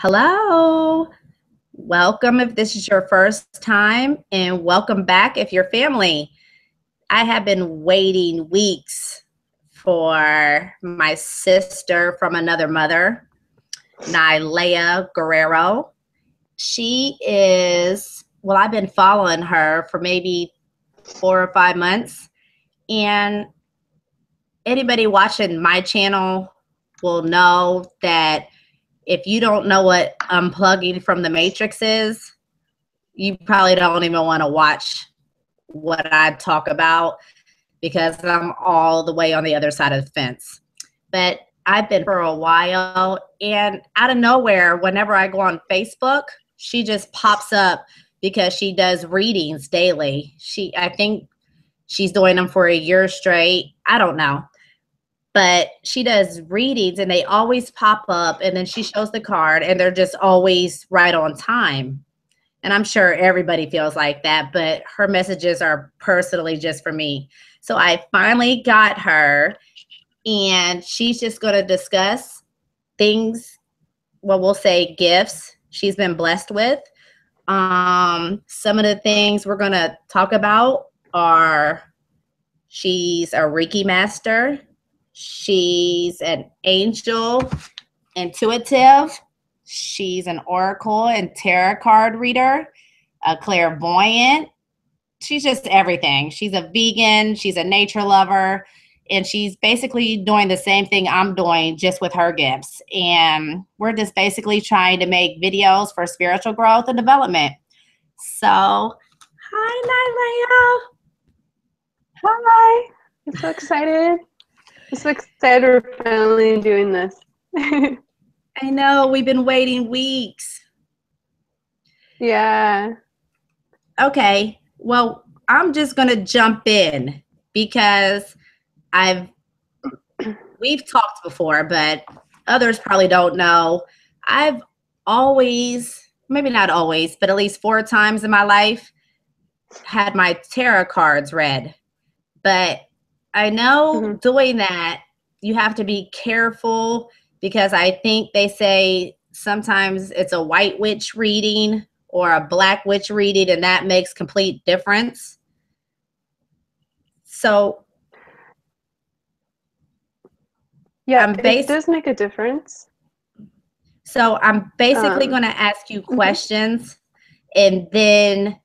Hello. Welcome if this is your first time, and welcome back if you're family. I have been waiting weeks for my sister from another mother, Nylea Guerrero. She is, well, I've been following her for maybe 4 or 5 months, and anybody watching my channel will know that if you don't know what unplugging from the matrix is, you probably don't even want to watch what I talk about because I'm all the way on the other side of the fence. But I've been for a while, and out of nowhere, whenever I go on Facebook, she just pops up because she does readings daily. I think she's doing them for a year straight. I don't know. But she does readings and they always pop up, and then she shows the card and they're just always right on time. And I'm sure everybody feels like that, but her messages are personally just for me. So I finally got her, and she's just going to discuss things, well, we'll say gifts she's been blessed with. Some of the things we're going to talk about are she's a Reiki Master. She's an angel intuitive. She's an oracle and tarot card reader, a clairvoyant. She's just everything. She's a vegan. She's a nature lover. And she's basically doing the same thing I'm doing, just with her gifts. And we're just basically trying to make videos for spiritual growth and development. So, hi, Nylea. Hi. I'm so excited. I'm so excited we're finally doing this. I know, we've been waiting weeks. Yeah. Okay, well, I'm just going to jump in because we've talked before, but others probably don't know. I've always, maybe not always, but at least 4 times in my life had my tarot cards read. But I know doing that, you have to be careful because I think they say sometimes it's a white witch reading or a black witch reading, and that makes complete difference. So yeah, it does make a difference. So I'm basically going to ask you questions, and then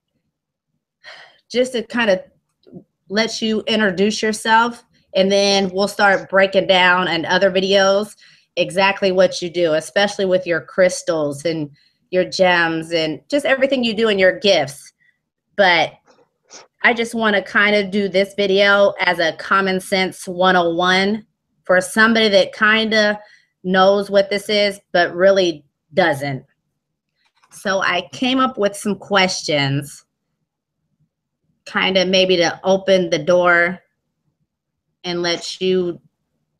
just to kind of let you introduce yourself, and then we'll start breaking down in other videos exactly what you do, especially with your crystals and your gems and just everything you do in your gifts. But I just want to kind of do this video as a common sense 101 for somebody that kind of knows what this is but really doesn't. So I came up with some questions, kind of maybe to open the door and let you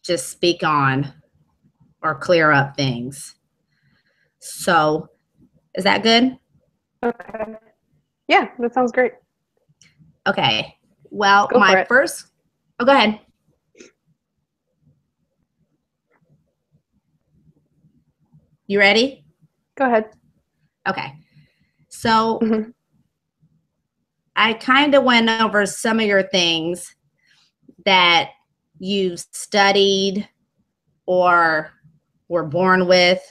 just speak on or clear up things. So is that good? Okay. Yeah, that sounds great. Okay. Well, go ahead. You ready? Go ahead. Okay. So I kind of went over some of your things that you studied or were born with.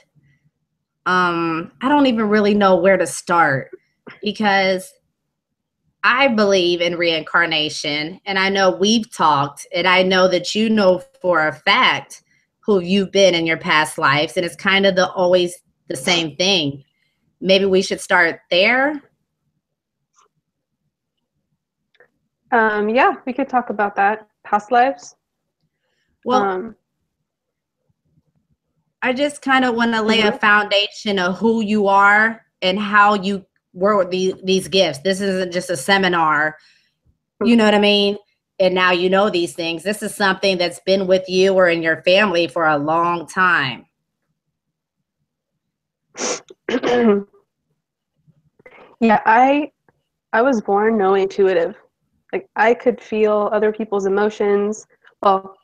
I don't even really know where to start because I believe in reincarnation, and I know we've talked, and I know that you know for a fact who you've been in your past lives, and it's kind of always the same thing. Maybe we should start there. Yeah, we could talk about that. Past lives. Well, I just kind of want to lay a foundation of who you are and how you work with these gifts. This isn't just a seminar. You know what I mean? And now you know these things. This is something that's been with you or in your family for a long time. Yeah, I was born no intuitive. Like, I could feel other people's emotions. Well,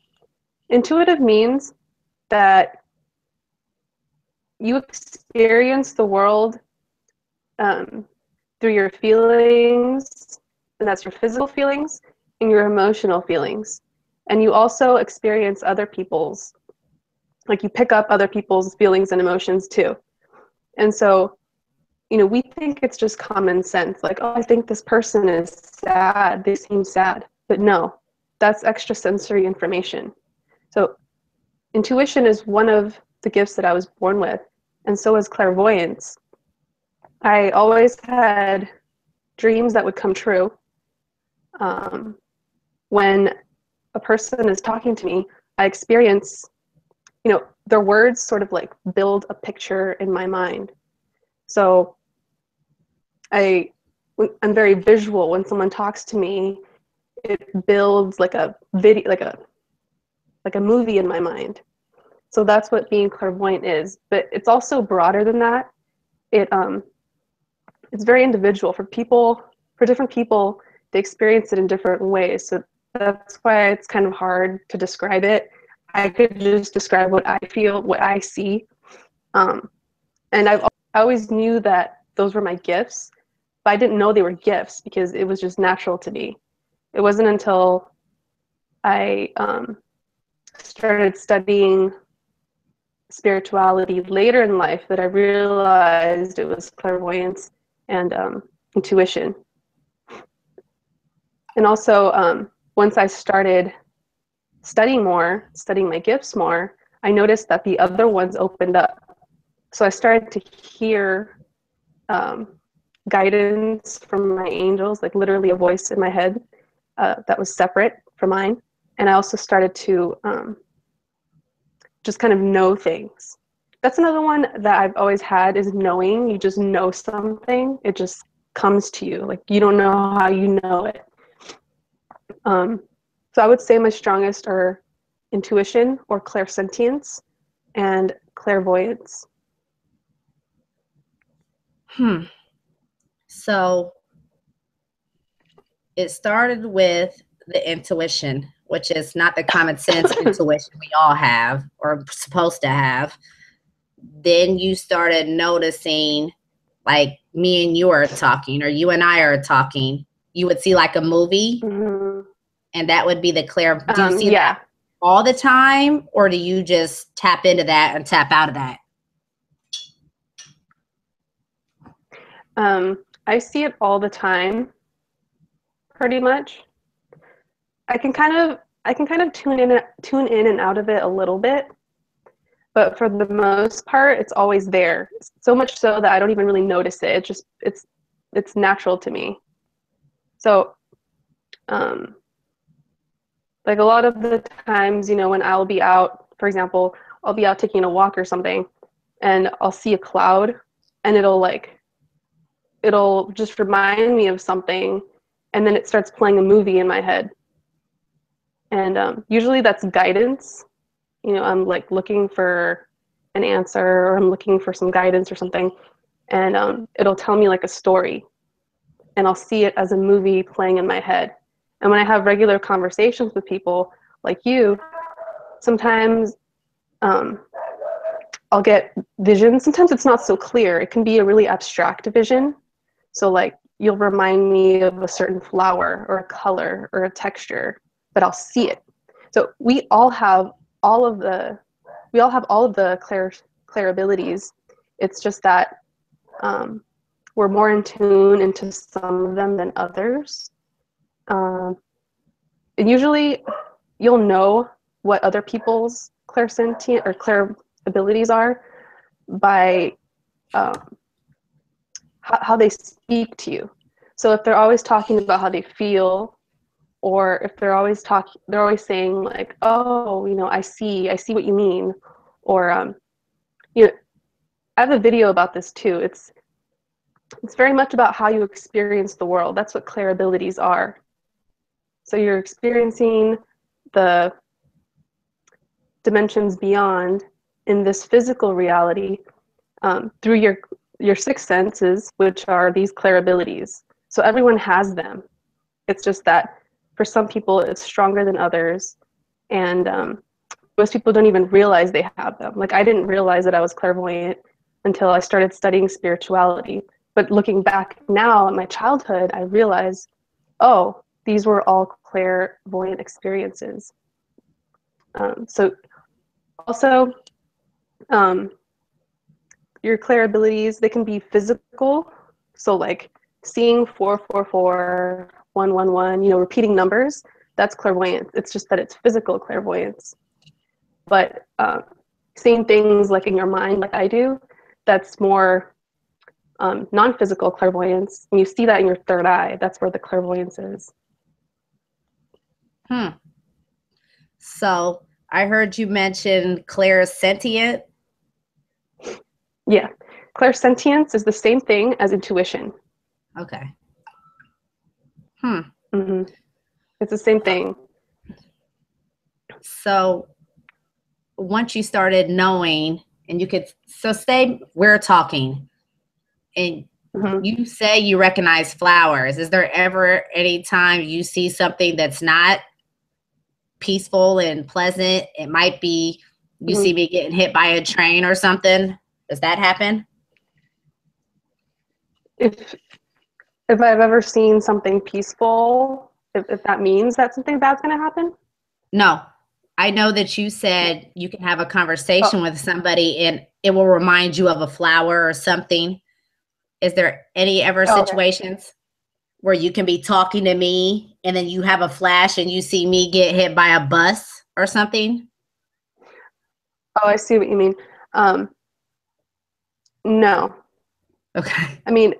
intuitive means that you experience the world through your feelings, and that's your physical feelings and your emotional feelings. And you also experience other people's, like you pick up other people's feelings and emotions too. And so, you know, we think it's just common sense, like, oh, I think this person is sad, they seem sad. But no, that's extrasensory information. So intuition is one of the gifts that I was born with, and so is clairvoyance. I always had dreams that would come true. When a person is talking to me, I experience, you know, their words sort of like build a picture in my mind. So I'm very visual. When someone talks to me, it builds like a video, like a movie in my mind. So that's what being clairvoyant is. But it's also broader than that. It's very individual for people. For different people, they experience it in different ways. So that's why it's kind of hard to describe it. I could just describe what I feel, what I see. And I always knew that those were my gifts, but I didn't know they were gifts because it was just natural to me. It wasn't until I started studying spirituality later in life that I realized it was clairvoyance and intuition. And also, once I started studying my gifts more, I noticed that the other ones opened up. So I started to hear guidance from my angels, like literally a voice in my head that was separate from mine. And I also started to just kind of know things. That's another one that I've always had, is knowing. You just know something. It just comes to you. Like you don't know how you know it. So I would say my strongest are intuition or clairsentience and clairvoyance. So it started with the intuition, which is not the common sense intuition we all have or supposed to have. Then you started noticing, like me and you are talking, or you and I are talking, you would see like a movie, and that would be the clair. Do you see that all the time, or do you just tap into that and tap out of that? I see it all the time, pretty much. I can kind of tune in and out of it a little bit, but for the most part, it's always there. So much so that I don't even really notice it. It's natural to me. So, like a lot of the times, you know, when I'll be out, for example, I'll be out taking a walk or something, and I'll see a cloud, and it'll just remind me of something, and then it starts playing a movie in my head. And usually that's guidance. You know, I'm like looking for an answer, or I'm looking for some guidance or something, and it'll tell me like a story, and I'll see it as a movie playing in my head. And when I have regular conversations with people like you, sometimes I'll get visions. Sometimes it's not so clear. It can be a really abstract vision. So like you'll remind me of a certain flower or a color or a texture, but I'll see it. So we all have all of the clair abilities. It's just that we're more in tune into some of them than others. And usually you'll know what other people's clairsentient or clair abilities are by how they speak to you. So if they're always talking about how they feel, or if they're always saying like, oh, you know, I see what you mean, or you know, I have a video about this too. It's very much about how you experience the world. That's what clair abilities are. So you're experiencing the dimensions beyond in this physical reality through your sixth senses, which are these clair abilities. So everyone has them. It's just that for some people it's stronger than others, and most people don't even realize they have them. Like I didn't realize that I was clairvoyant until I started studying spirituality. But looking back now at my childhood, I realized, oh, these were all clairvoyant experiences. So also, your clair abilities, they can be physical. So like seeing 444, 111, repeating numbers, that's clairvoyance. It's just that it's physical clairvoyance. But seeing things like in your mind, like I do, that's more non-physical clairvoyance. And you see that in your third eye. That's where the clairvoyance is. So I heard you mention clairsentient. Yeah. Clairsentience is the same thing as intuition. Okay. Mm-hmm. It's the same thing. So once you started knowing, and so say we're talking and you say you recognize flowers. Is there ever any time you see something that's not peaceful and pleasant? It might be you see me getting hit by a train or something. Does that happen? If I've ever seen something peaceful, if that means that something bad's going to happen? No. I know that you said you can have a conversation with somebody and it will remind you of a flower or something. Is there any ever situations where you can be talking to me and then you have a flash and you see me get hit by a bus or something? Oh, I see what you mean. No. Okay. I mean,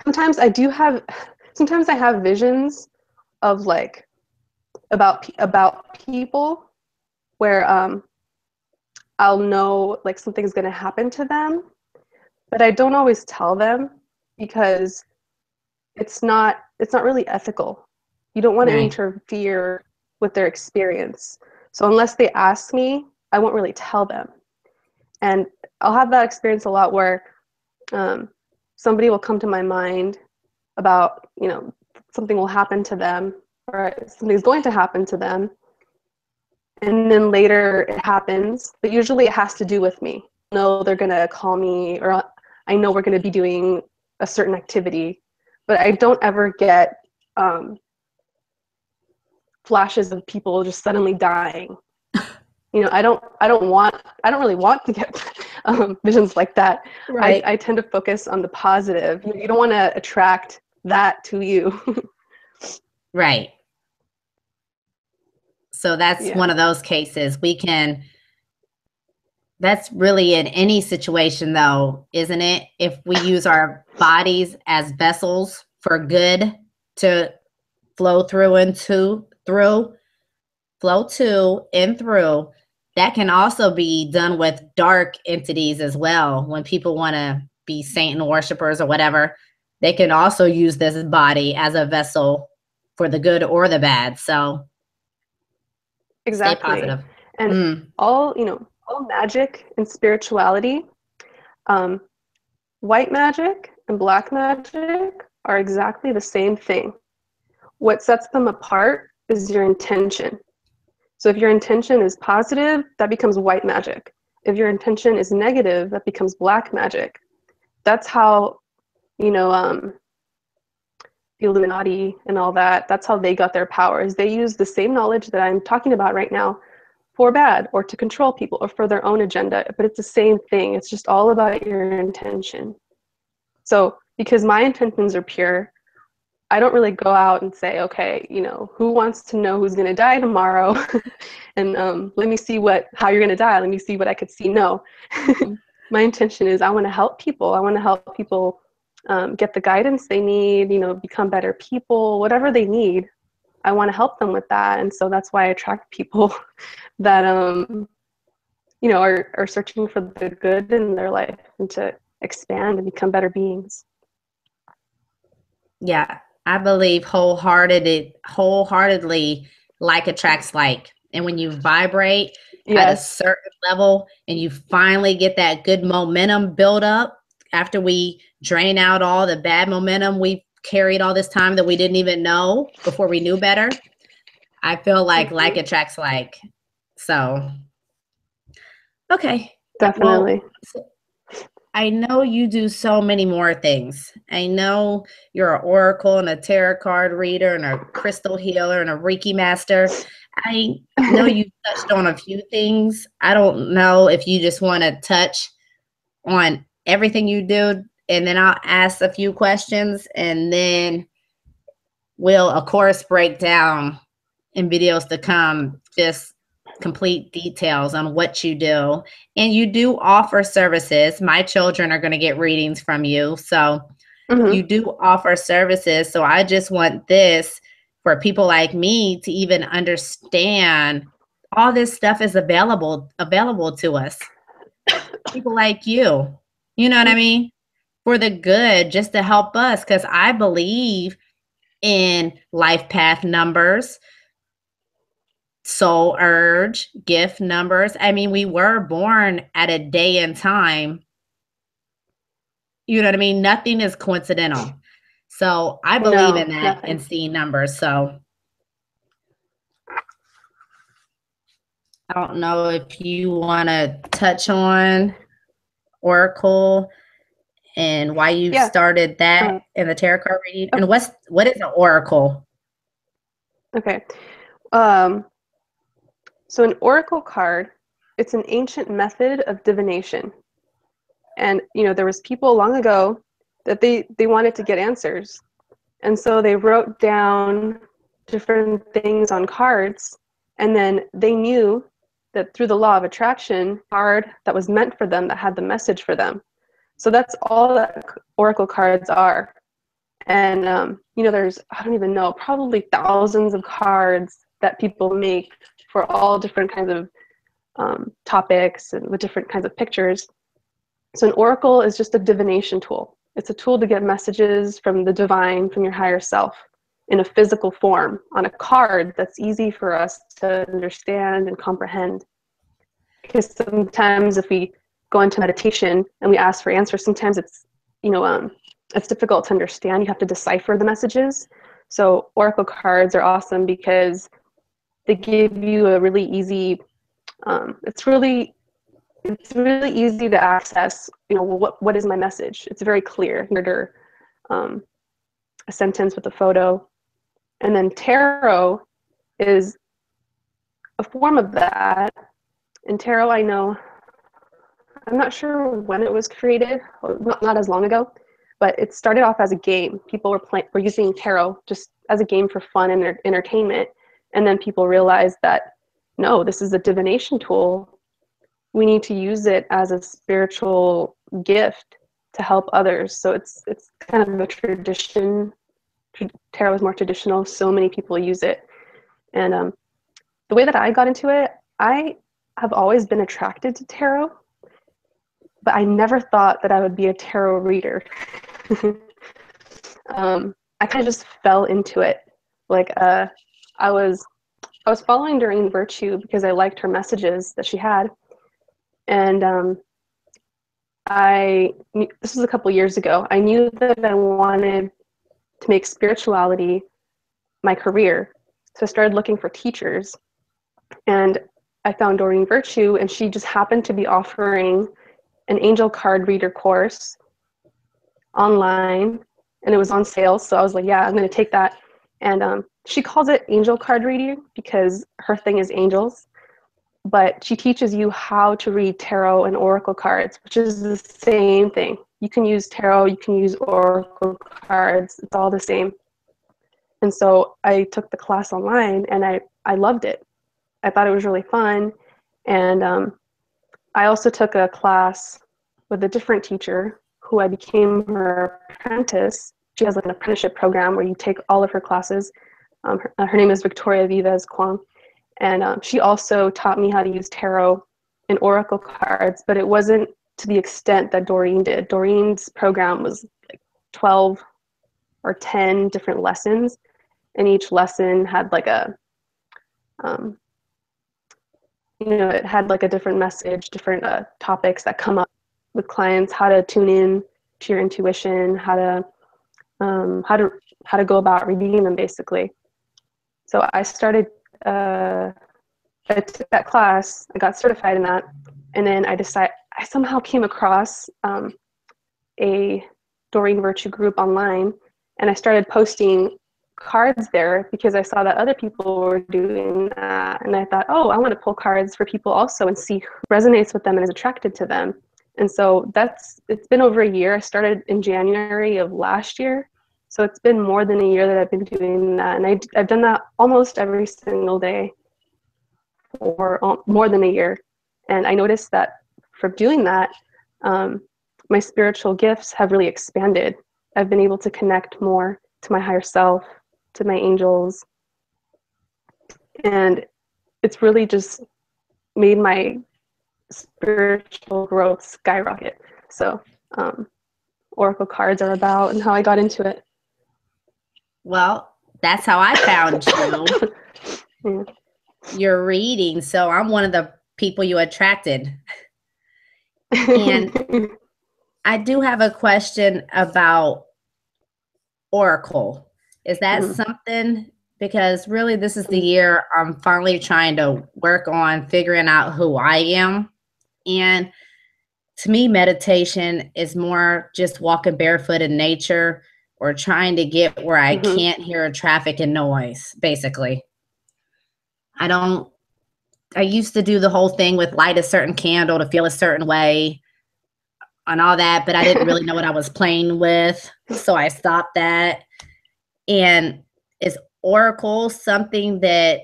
sometimes I have visions of like about people where I'll know like something's going to happen to them, but I don't always tell them because it's not really ethical. You don't want to interfere with their experience. So unless they ask me, I won't really tell them. And I'll have that experience a lot where somebody will come to my mind about, something will happen to them or something's going to happen to them. And then later it happens, but usually it has to do with me. No, they're going to call me, or I know we're going to be doing a certain activity, but I don't ever get flashes of people just suddenly dying. I don't really want to get visions like that. Right. I tend to focus on the positive. You don't want to attract that to you. Right. So that's one of those cases that's really in any situation though, isn't it? If we use our bodies as vessels for good to flow through and through, that can also be done with dark entities as well. When people want to be Satan worshipers or whatever, they can also use this body as a vessel for the good or the bad. So exactly. Stay positive. And all magic and spirituality, white magic and black magic are exactly the same thing. What sets them apart is your intention. So if your intention is positive, that becomes white magic. If your intention is negative, that becomes black magic. That's how, the Illuminati and all that, that's how they got their powers. They use the same knowledge that I'm talking about right now for bad or to control people or for their own agenda, but it's the same thing. It's just all about your intention. So because my intentions are pure, I don't really go out and say, okay, who wants to know who's going to die tomorrow? And let me see how you're going to die. Let me see what I could see. No, my intention is I want to help people. I want to help people get the guidance they need, become better people, whatever they need. I want to help them with that. And so that's why I attract people that, are searching for the good in their life and to expand and become better beings. Yeah, I believe wholeheartedly like attracts like. And when you vibrate at a certain level and you finally get that good momentum build up after we drain out all the bad momentum we carried all this time that we didn't even know before we knew better, I feel like attracts like. So, okay. Definitely. Well, I know you do so many more things. I know you're an oracle and a tarot card reader and a crystal healer and a Reiki master. I know you touched on a few things. I don't know if you just want to touch on everything you do, and then I'll ask a few questions, and then we'll, of course, break down in videos to come just complete details on what you do. And you do offer services. My children are going to get readings from you. So you do offer services. So I just want this for people like me to even understand all this stuff is available to us. People like you. You know what I mean? For the good, just to help us. Because I believe in life path numbers, soul urge, gift numbers. I mean, we were born at a day and time. You know what I mean? Nothing is coincidental. So I believe in that and seeing numbers. So I don't know if you want to touch on Oracle and why you started that in the tarot card reading. And what is an Oracle? Okay. So an oracle card, it's an ancient method of divination. And, you know, there was people long ago that they wanted to get answers. And so they wrote down different things on cards. And then they knew that through the law of attraction, card that was meant for them, that had the message for them. So that's all that oracle cards are. And, you know, there's, I don't even know, probably thousands of cards that people make for all different kinds of topics and with different kinds of pictures. So an oracle is just a divination tool. It's a tool to get messages from the divine, from your higher self, in a physical form on a card that's easy for us to understand and comprehend. Because sometimes if we go into meditation and we ask for answers, sometimes it's, you know, it's difficult to understand. You have to decipher the messages. So oracle cards are awesome because they give you a really easy, it's really easy to access, you know, what is my message? It's very clear. Here, a sentence with a photo. And then tarot is a form of that. And tarot, I know, I'm not sure when it was created, not as long ago, but it started off as a game. People were using tarot just as a game for fun and entertainment. And then people realized that, no, this is a divination tool. We need to use it as a spiritual gift to help others. So it's kind of a tradition. Tarot is more traditional. So many people use it. And the way that I got into it, I have always been attracted to tarot, but I never thought that I would be a tarot reader. I kind of just fell into it. Like I was following Doreen Virtue because I liked her messages that she had. And this was a couple years ago. I knew that I wanted to make spirituality my career. So I started looking for teachers. And I found Doreen Virtue, and she just happened to be offering an angel card reader course online, and it was on sale. So I was like, yeah, I'm going to take that. And she calls it angel card reading because her thing is angels. But she teaches you how to read tarot and oracle cards, which is the same thing. You can use tarot, you can use oracle cards. It's all the same. And so I took the class online, and I loved it. I thought it was really fun. And I also took a class with a different teacher who I became her apprentice. She has like an apprenticeship program where you take all of her classes. Her name is Victoria Vives Kwong. And she also taught me how to use tarot and oracle cards, but it wasn't to the extent that Doreen did. Doreen's program was like 12 or 10 different lessons, and each lesson had like a, it had like a different message, different topics that come up with clients, how to tune in to your intuition, how to go about reading them, basically. So I started. I took that class, I got certified in that, and then I somehow came across a Doreen Virtue group online, and I started posting cards there because I saw that other people were doing that, and I thought, oh, I want to pull cards for people also and see who resonates with them and is attracted to them. And so it's been over a year. I started in January of last year, so it's been more than a year that I've been doing that, and I've done that almost every single day for more than a year. And I noticed that from doing that, my spiritual gifts have really expanded. I've been able to connect more to my higher self, to my angels, and it's really just made my spiritual growth skyrocket. So oracle cards are about and how I got into it. Well, that's how I found you. Yeah. Your reading. So I'm one of the people you attracted. And I do have a question about oracle. Is that something, because really this is the year I'm finally trying to work on figuring out who I am. And to me, meditation is more just walking barefoot in nature or trying to get where I can't hear traffic and noise, basically. I used to do the whole thing with light a certain candle to feel a certain way and all that, but I didn't really know what I was playing with. So I stopped that. And is oracle something that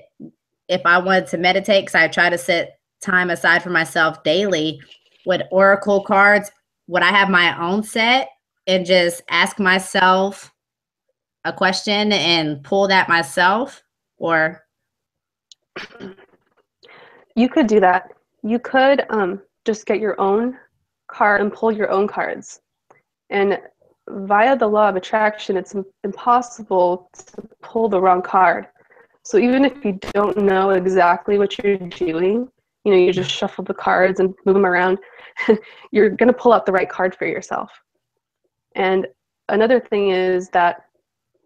if I wanted to meditate, because I try to set time aside for myself daily, with oracle cards, would I have my own set and just ask myself a question and pull that myself? Or you could do that. You could just get your own card and pull your own cards. And via the law of attraction, it's impossible to pull the wrong card. So even if you don't know exactly what you're doing, you know, you just shuffle the cards and move them around, you're going to pull out the right card for yourself. And another thing is that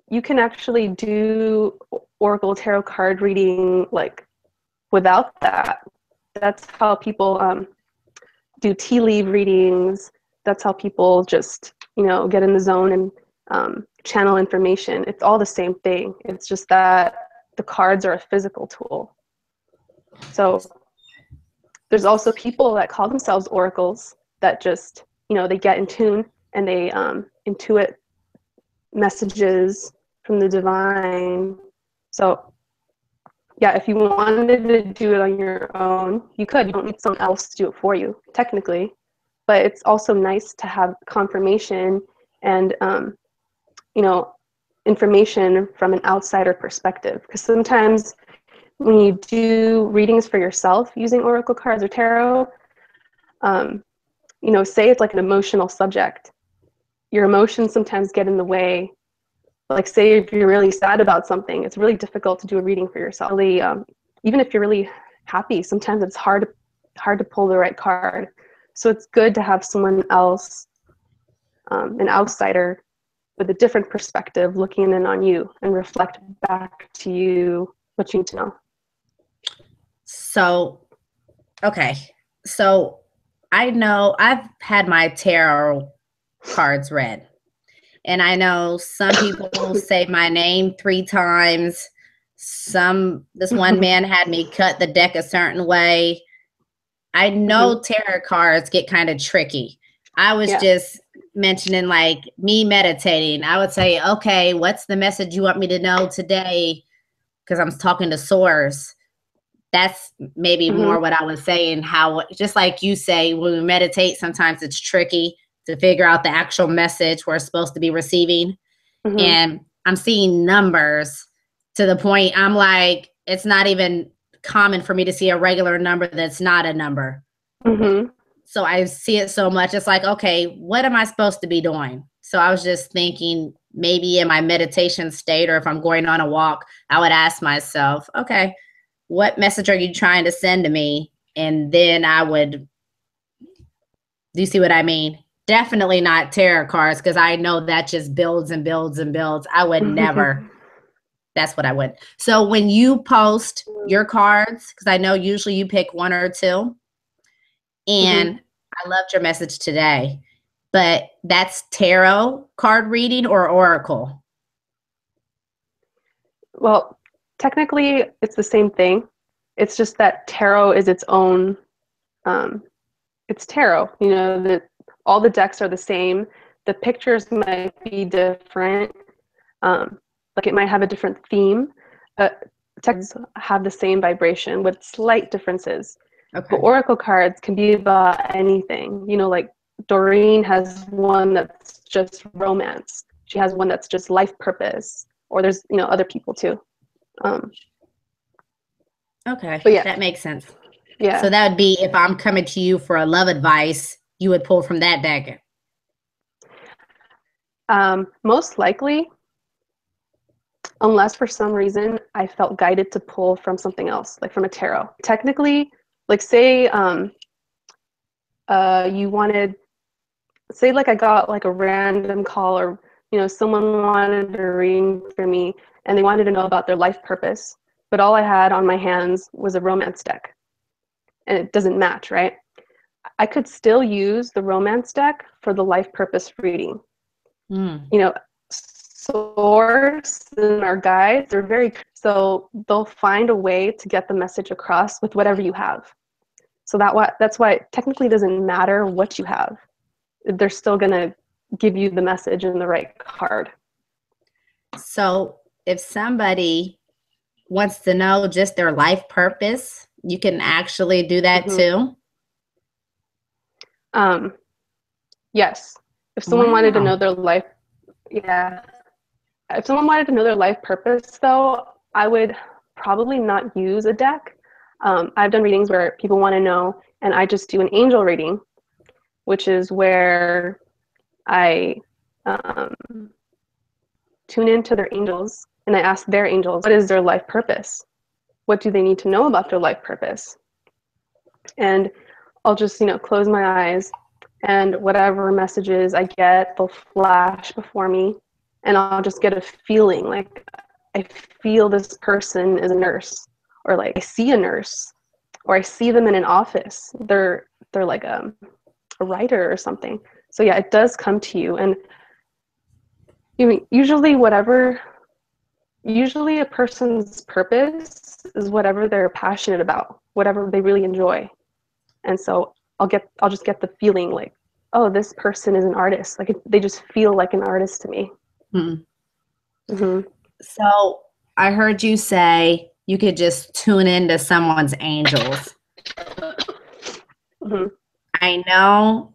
you can actually do oracle tarot card reading like without that. That's how people do tea leaf readings. That's how people just, you know, get in the zone and channel information. It's all the same thing. It's just that the cards are a physical tool. So there's also people that call themselves oracles that just, you know, they get in tune and they intuit messages from the divine. So yeah, if you wanted to do it on your own, you could. You don't need someone else to do it for you, technically. But it's also nice to have confirmation and, you know, information from an outsider perspective. Because sometimes when you do readings for yourself using oracle cards or tarot, you know, say it's like an emotional subject. Your emotions sometimes get in the way. Like say if you're really sad about something, it's really difficult to do a reading for yourself. Really, even if you're really happy, sometimes it's hard to pull the right card. So it's good to have someone else, an outsider with a different perspective looking in on you and reflect back to you what you need to know. so, okay. So I know I've had my tarot cards read. And I know some people say my name 3 times. This one man had me cut the deck a certain way. I know tarot cards get kind of tricky. I was just mentioning like me meditating. I would say, okay, what's the message you want me to know today? Because I'm talking to source. That's maybe more what I was saying, how, just like you say, when we meditate, sometimes it's tricky to figure out the actual message we're supposed to be receiving. And I'm seeing numbers to the point I'm like, it's not even common for me to see a regular number that's not a number. So I see it so much. It's like, okay, what am I supposed to be doing? So I was just thinking maybe in my meditation state, or if I'm going on a walk, I would ask myself, okay, what message are you trying to send to me? And then I would, do you see what I mean? Definitely not tarot cards, because I know that just builds and builds and builds. I would never. That's what I would. So when you post your cards, because I know usually you pick 1 or 2, and I loved your message today. but that's tarot card reading or oracle? Well, technically, it's the same thing. It's just that tarot is its own. It's tarot. You know that all the decks are the same. The pictures might be different. Like it might have a different theme, but texts have the same vibration with slight differences. Okay. But oracle cards can be about anything. You know, like Doreen has one that's just romance. She has one that's just life purpose. Or there's, you know, other people too. Okay, but yeah, that makes sense. yeah. So that would be if I'm coming to you for a love advice, you would pull from that deck. Most likely, unless for some reason I felt guided to pull from something else, like from a tarot. Technically, like say you wanted, say like I got like a random call, or you know, someone wanted a reading for me and they wanted to know about their life purpose, but all I had on my hands was a romance deck and it doesn't match, right? I could still use the romance deck for the life purpose reading. You know, source and our guides are very, so they'll find a way to get the message across with whatever you have. So that's why it technically doesn't matter what you have. They're still going to give you the message in the right card. So if somebody wants to know just their life purpose, you can actually do that too? Yes. If someone wanted to know Wow. their life, yeah. If someone wanted to know their life purpose, though, I would probably not use a deck. I've done readings where people want to know, and I just do an angel reading, which is where I tune into their angels and I ask their angels, what is their life purpose? What do they need to know about their life purpose? And I'll just, you know, close my eyes, and whatever messages I get, they'll flash before me, and I'll just get a feeling like I feel this person is a nurse, or like I see a nurse, or I see them in an office. They're like a writer or something. So yeah, it does come to you, and usually a person's purpose is whatever they're passionate about, whatever they really enjoy. And so I'll just get the feeling like, oh, this person is an artist. Like they just feel like an artist to me. So I heard you say you could just tune into someone's angels. I know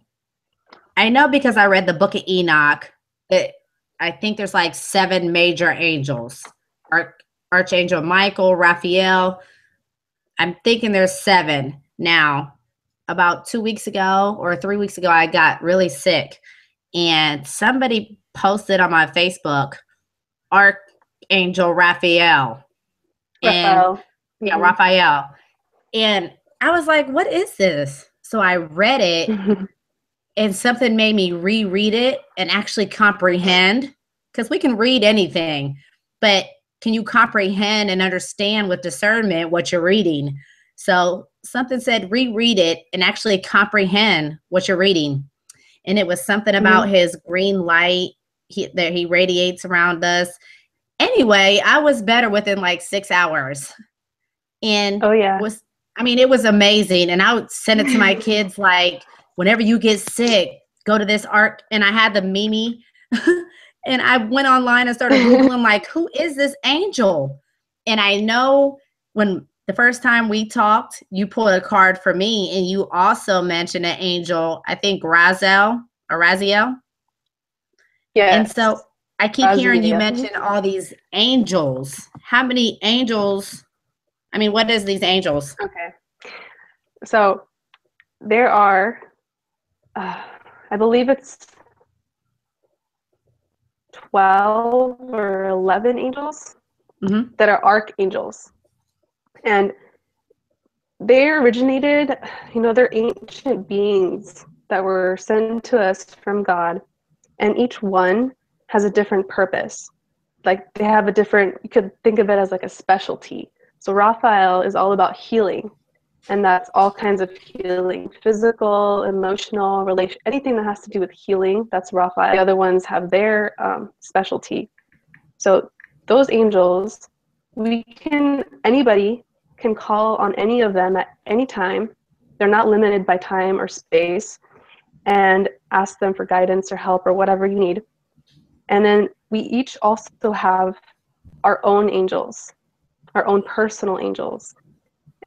because I read the book of Enoch. I think there's like 7 major angels. Archangel Michael, Raphael. I'm thinking there's 7. Now, about 2 weeks ago or 3 weeks ago, I got really sick. And somebody posted on my Facebook, Archangel Raphael. Raphael. Yeah, Raphael. And I was like, what is this? So I read it and something made me reread it and actually comprehend, because we can read anything, but can you comprehend and understand with discernment what you're reading? So something said reread it and actually comprehend what you're reading. And it was something about his green light that he radiates around us. Anyway, I was better within like 6 hours. And it was amazing. And I would send it to my kids, like, whenever you get sick, go to this art. And I had the Mimi. And I went online and started Googling, like, who is this angel? And I know when the first time we talked, you pulled a card for me, and you also mentioned an angel, I think Raziel. Yeah. And so I keep hearing you mention all these angels. How many angels? I mean, what is these angels? Okay. So there are, I believe it's 12 or 11 angels that are archangels. And they originated, they're ancient beings that were sent to us from God. And each one has a different purpose. Like they have a different, you could think of it as like a specialty. So Raphael is all about healing. And that's all kinds of healing, physical, emotional, anything that has to do with healing. That's Raphael. The other ones have their specialty. So those angels, anybody can call on any of them at any time. They're not limited by time or space, and ask them for guidance or help or whatever you need. And then we each also have our own angels, our own personal angels.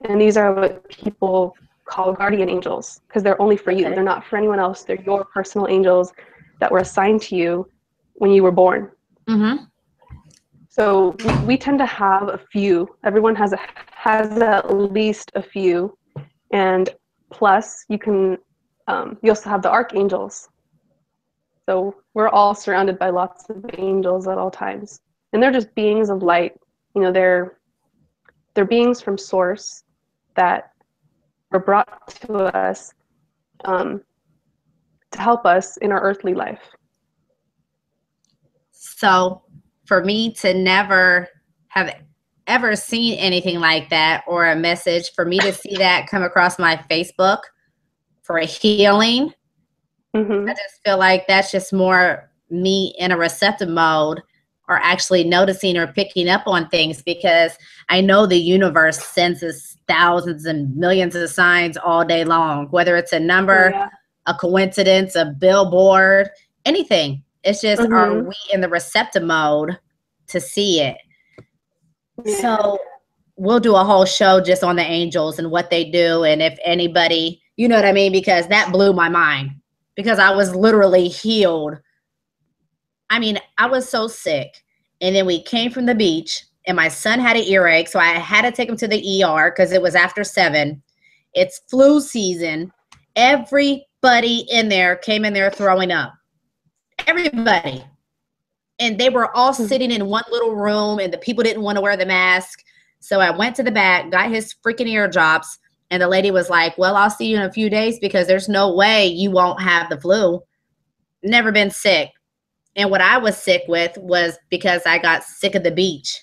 And these are what people call guardian angels, because they're only for you. They're not for anyone else. They're your personal angels that were assigned to you when you were born. Mm-hmm. So we tend to have a few. Everyone has at least a few. And plus, you also have the archangels. So we're all surrounded by lots of angels at all times. And they're just beings of light. You know, they're beings from source that were brought to us to help us in our earthly life. So for me to never have ever seen anything like that, or a message, for me to see that come across my Facebook for a healing, Mm-hmm. I just feel like that's just more me in a receptive mode, or actually noticing or picking up on things, because I know the universe sends us thousands and millions of signs all day long, whether it's a number, a coincidence, a billboard, anything. It's just, are we in the receptive mode to see it? Yeah. So we'll do a whole show just on the angels and what they do. And if anybody, you know what I mean? Because that blew my mind, because I was literally healed. I mean, I was so sick. And then we came from the beach and my son had an earache. So I had to take him to the ER because it was after 7. It's flu season. Everybody in there came in there throwing up. Everybody. And they were all sitting in one little room, and the people didn't want to wear the mask. So I went to the back, got his freaking ear drops. And the lady was like, well, I'll see you in a few days, because there's no way you won't have the flu. Never been sick. And what I was sick with was because I got sick at the beach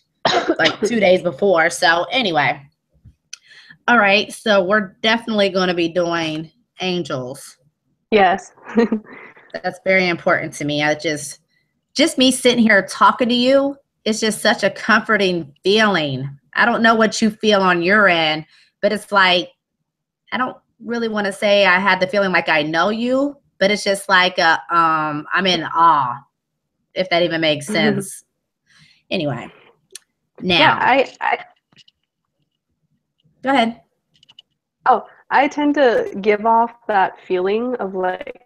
like 2 days before. So anyway. All right. So we're definitely going to be doing angels. Yes. That's very important to me. Just me sitting here talking to you, it's just such a comforting feeling. I don't know what you feel on your end, but it's like, I don't really want to say I had the feeling like I know you, but it's just like I'm in awe, if that even makes sense. Anyway, now. Yeah, go ahead. Oh, I tend to give off that feeling of like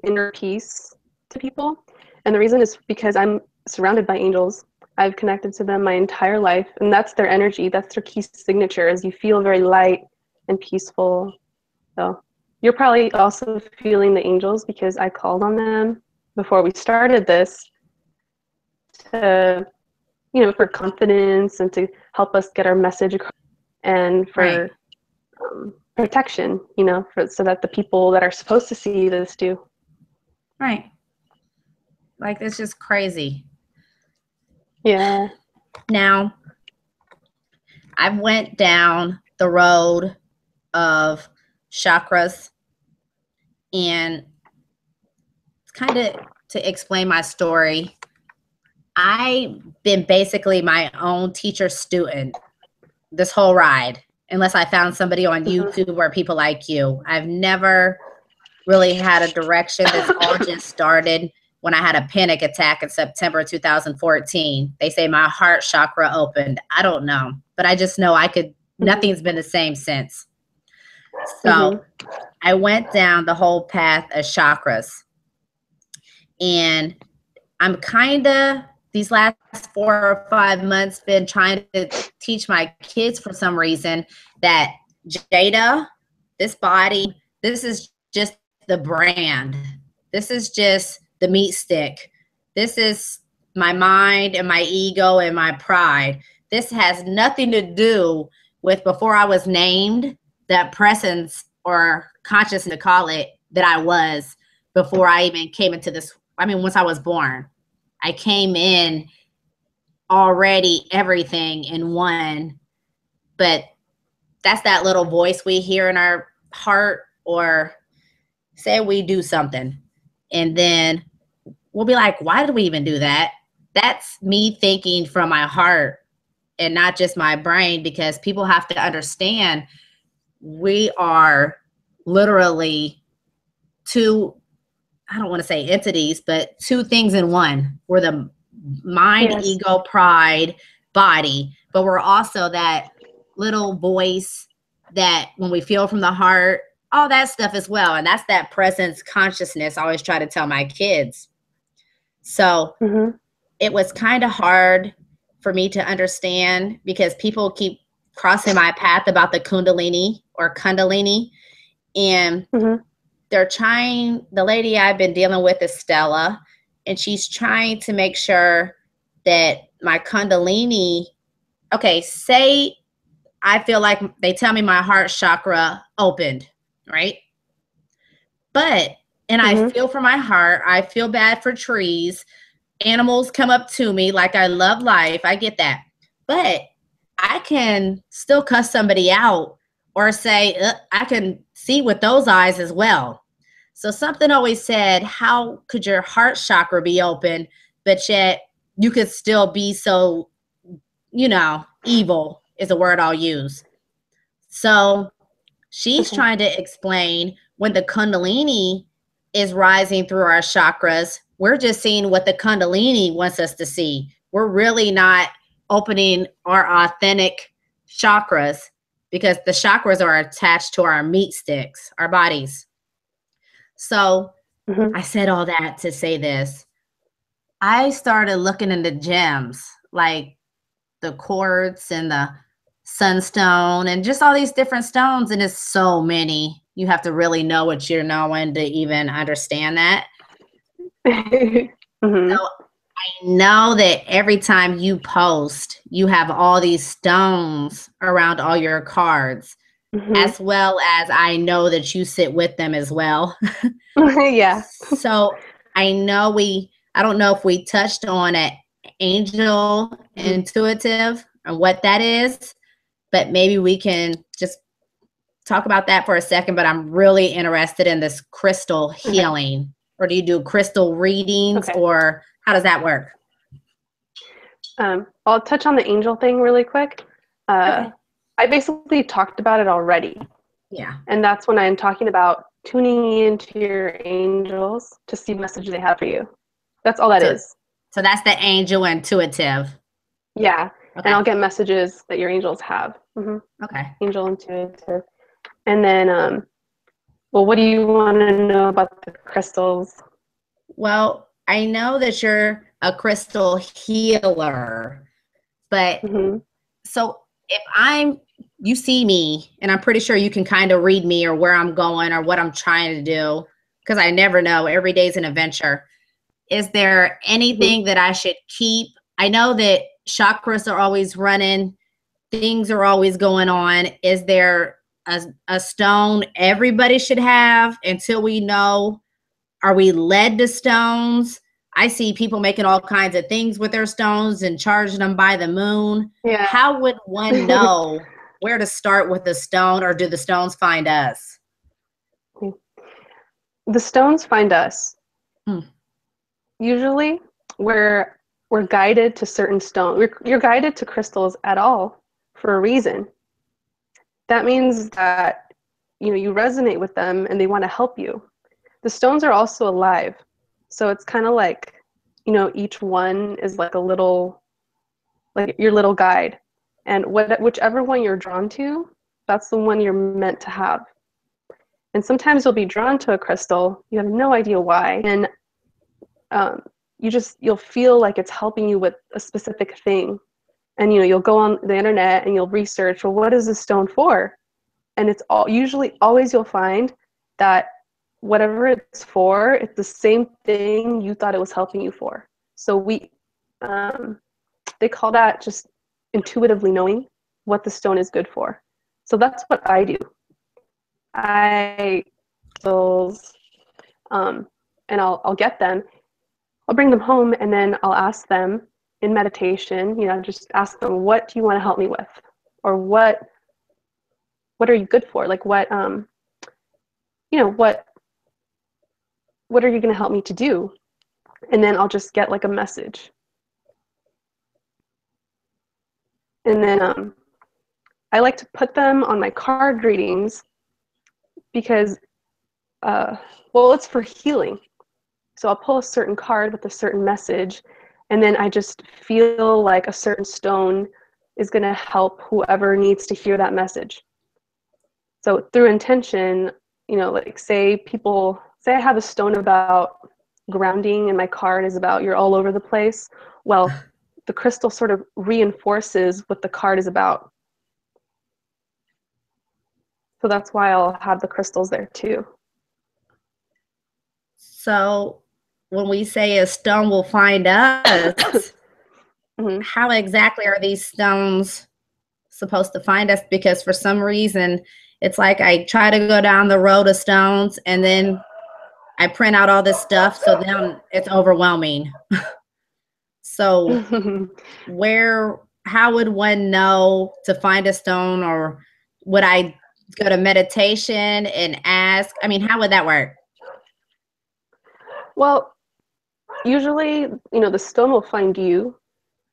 inner peace to people. And the reason is because I'm surrounded by angels. I've connected to them my entire life, and that's their energy. That's their key signature, is you feel very light and peaceful. So you're probably also feeling the angels, because I called on them before we started this to, for confidence and to help us get our message across, and for protection, so that the people that are supposed to see this do. Right. Like, it's just crazy. Yeah. Now, I went down the road of chakras, and it's kind of to explain my story. I've been basically my own teacher student this whole ride, unless I found somebody on YouTube or people like you. I've never really had a direction. This all just started when I had a panic attack in September 2014. They say my heart chakra opened. I don't know, but I just know nothing's been the same since. So I went down the whole path of chakras, and I'm kind of, these last 4 or 5 months, been trying to teach my kids for some reason that, Jada, this body, this is just the brand. This is just the meat stick. This is my mind and my ego and my pride. This has nothing to do with, before I was named, that presence or consciousness, to call it, that I was before I even came into this. I mean, once I was born, I came in already everything in one, but that's that little voice we hear in our heart, or say we do something and then we'll be like, why did we even do that? That's me thinking from my heart and not just my brain, because people have to understand we are literally two, I don't want to say entities, but two things in one. We're the mind, Yes. ego, pride, body, but we're also that little voice that when we feel from the heart, all that stuff as well. And that's that presence consciousness I always try to tell my kids. So it was kind of hard for me to understand because people keep crossing my path about the Kundalini, and they're trying, the lady I've been dealing with is Stella, and she's trying to make sure that my Kundalini, okay, say I feel like they tell me my heart chakra opened, right? But, and I feel for my heart, I feel bad for trees, animals come up to me, like I love life, I get that. But I can still cuss somebody out or say, I can see with those eyes as well. So something always said, how could your heart chakra be open, but yet you could still be so, evil is a word I'll use. So she's trying to explain when the Kundalini is rising through our chakras, we're just seeing what the Kundalini wants us to see. We're really not opening our authentic chakras, because the chakras are attached to our meat sticks, our bodies. So I said all that to say this. I started looking into gems, like the quartz and the Sunstone and just all these different stones. And it's so many. You have to really know what you're knowing to even understand that. So I know that every time you post, you have all these stones around all your cards, as well as I know that you sit with them as well. Yeah. So I know I don't know if we touched on it, angel intuitive and what that is, but maybe we can just talk about that for a second. But I'm really interested in this crystal healing. Or do you do crystal readings, or how does that work? I'll touch on the angel thing really quick. I basically talked about it already. Yeah. And that's when I'm talking about tuning into your angels to see the message they have for you. That's all that is. So that's the angel intuitive. Yeah. Okay. And I'll get messages that your angels have. Okay. Angel intuitive. And then, well, what do you want to know about the crystals? Well, I know that you're a crystal healer, but so if you see me, and I'm pretty sure you can kind of read me or where I'm going or what I'm trying to do, because I never know. Every day's an adventure. Is there anything that I should keep? I know that chakras are always running. Things are always going on. Is there a stone everybody should have until we know? Are we led to stones? I see people making all kinds of things with their stones and charging them by the moon. Yeah. How would one know where to start with the stone, or do the stones find us? The stones find us. Usually we're guided to certain stones. You're guided to crystals at all for a reason. That means that you resonate with them and they want to help you. The stones are also alive. So it's kind of like, each one is like like your little guide. And whichever one you're drawn to, that's the one you're meant to have. And sometimes you'll be drawn to a crystal, you have no idea why. And you'll feel like it's helping you with a specific thing. And you'll go on the internet and you'll research, well, what is this stone for? And it's usually always you'll find that whatever it's for, it's the same thing you thought it was helping you for. So they call that just intuitively knowing what the stone is good for. So that's what I do. And I'll get them. I'll bring them home, and then I'll ask them in meditation, just ask them, what do you want to help me with? Or what what are you good for? Like what, you know, what are you going to help me to do? And then I'll just get like a message. And then I like to put them on my card readings because, well, it's for healing. So I'll pull a certain card with a certain message, and then I just feel like a certain stone is going to help whoever needs to hear that message. So through intention, you know, like say I have a stone about grounding and my card is about you're all over the place. Well, the crystal sort of reinforces what the card is about. So that's why I'll have the crystals there too. So when we say a stone will find us, Mm-hmm. how exactly are these stones supposed to find us? Because for some reason, it's like I try to go down the road of stones and then I print out all this stuff. So then it's overwhelming. So how would one know to find a stone, or would I go to meditation and ask? I mean, how would that work? Well, usually, you know, the stone will find you,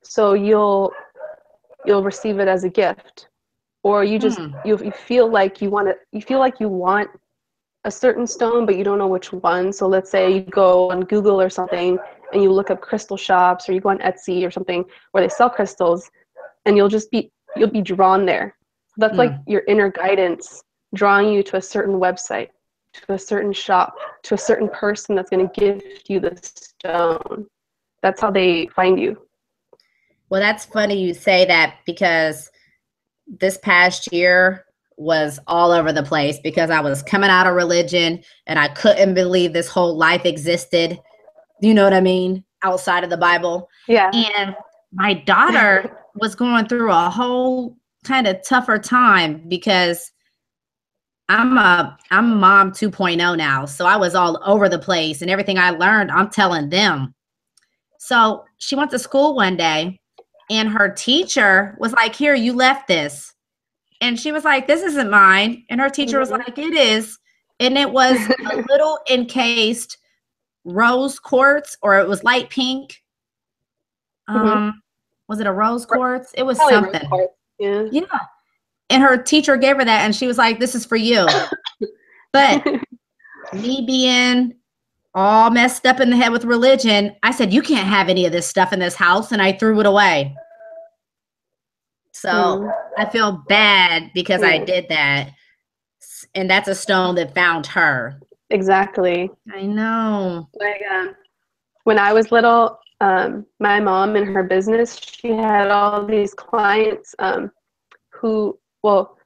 so you'll receive it as a gift, or you just you feel like you want a certain stone, but you don't know which one. So let's say you go on Google or something and you look up crystal shops, or you go on Etsy or something where they sell crystals, and you'll be drawn there. So that's like your inner guidance drawing you to a certain website, to a certain shop, to a certain person that's going to give you the stone. That's how they find you. Well, that's funny you say that, because this past year was all over the place because I was coming out of religion and I couldn't believe this whole life existed. You know what I mean? Outside of the Bible. Yeah. And my daughter was going through a whole kind of tougher time because I'm mom 2.0 now. So I was all over the place, and everything I learned, I'm telling them. So she went to school one day and her teacher was like, "Here, you left this." And she was like, "This isn't mine." And her teacher was like, "It is." And it was a little encased rose quartz, or it was light pink. Was it a rose quartz? It was Probably something. Yeah. And her teacher gave her that, and she was like, "This is for you." But me being all messed up in the head with religion, I said, "You can't have any of this stuff in this house." And I threw it away. So I feel bad because I did that. And that's a stone that found her. Exactly. I know. Like when I was little, my mom in her business, she had all these clients who, well,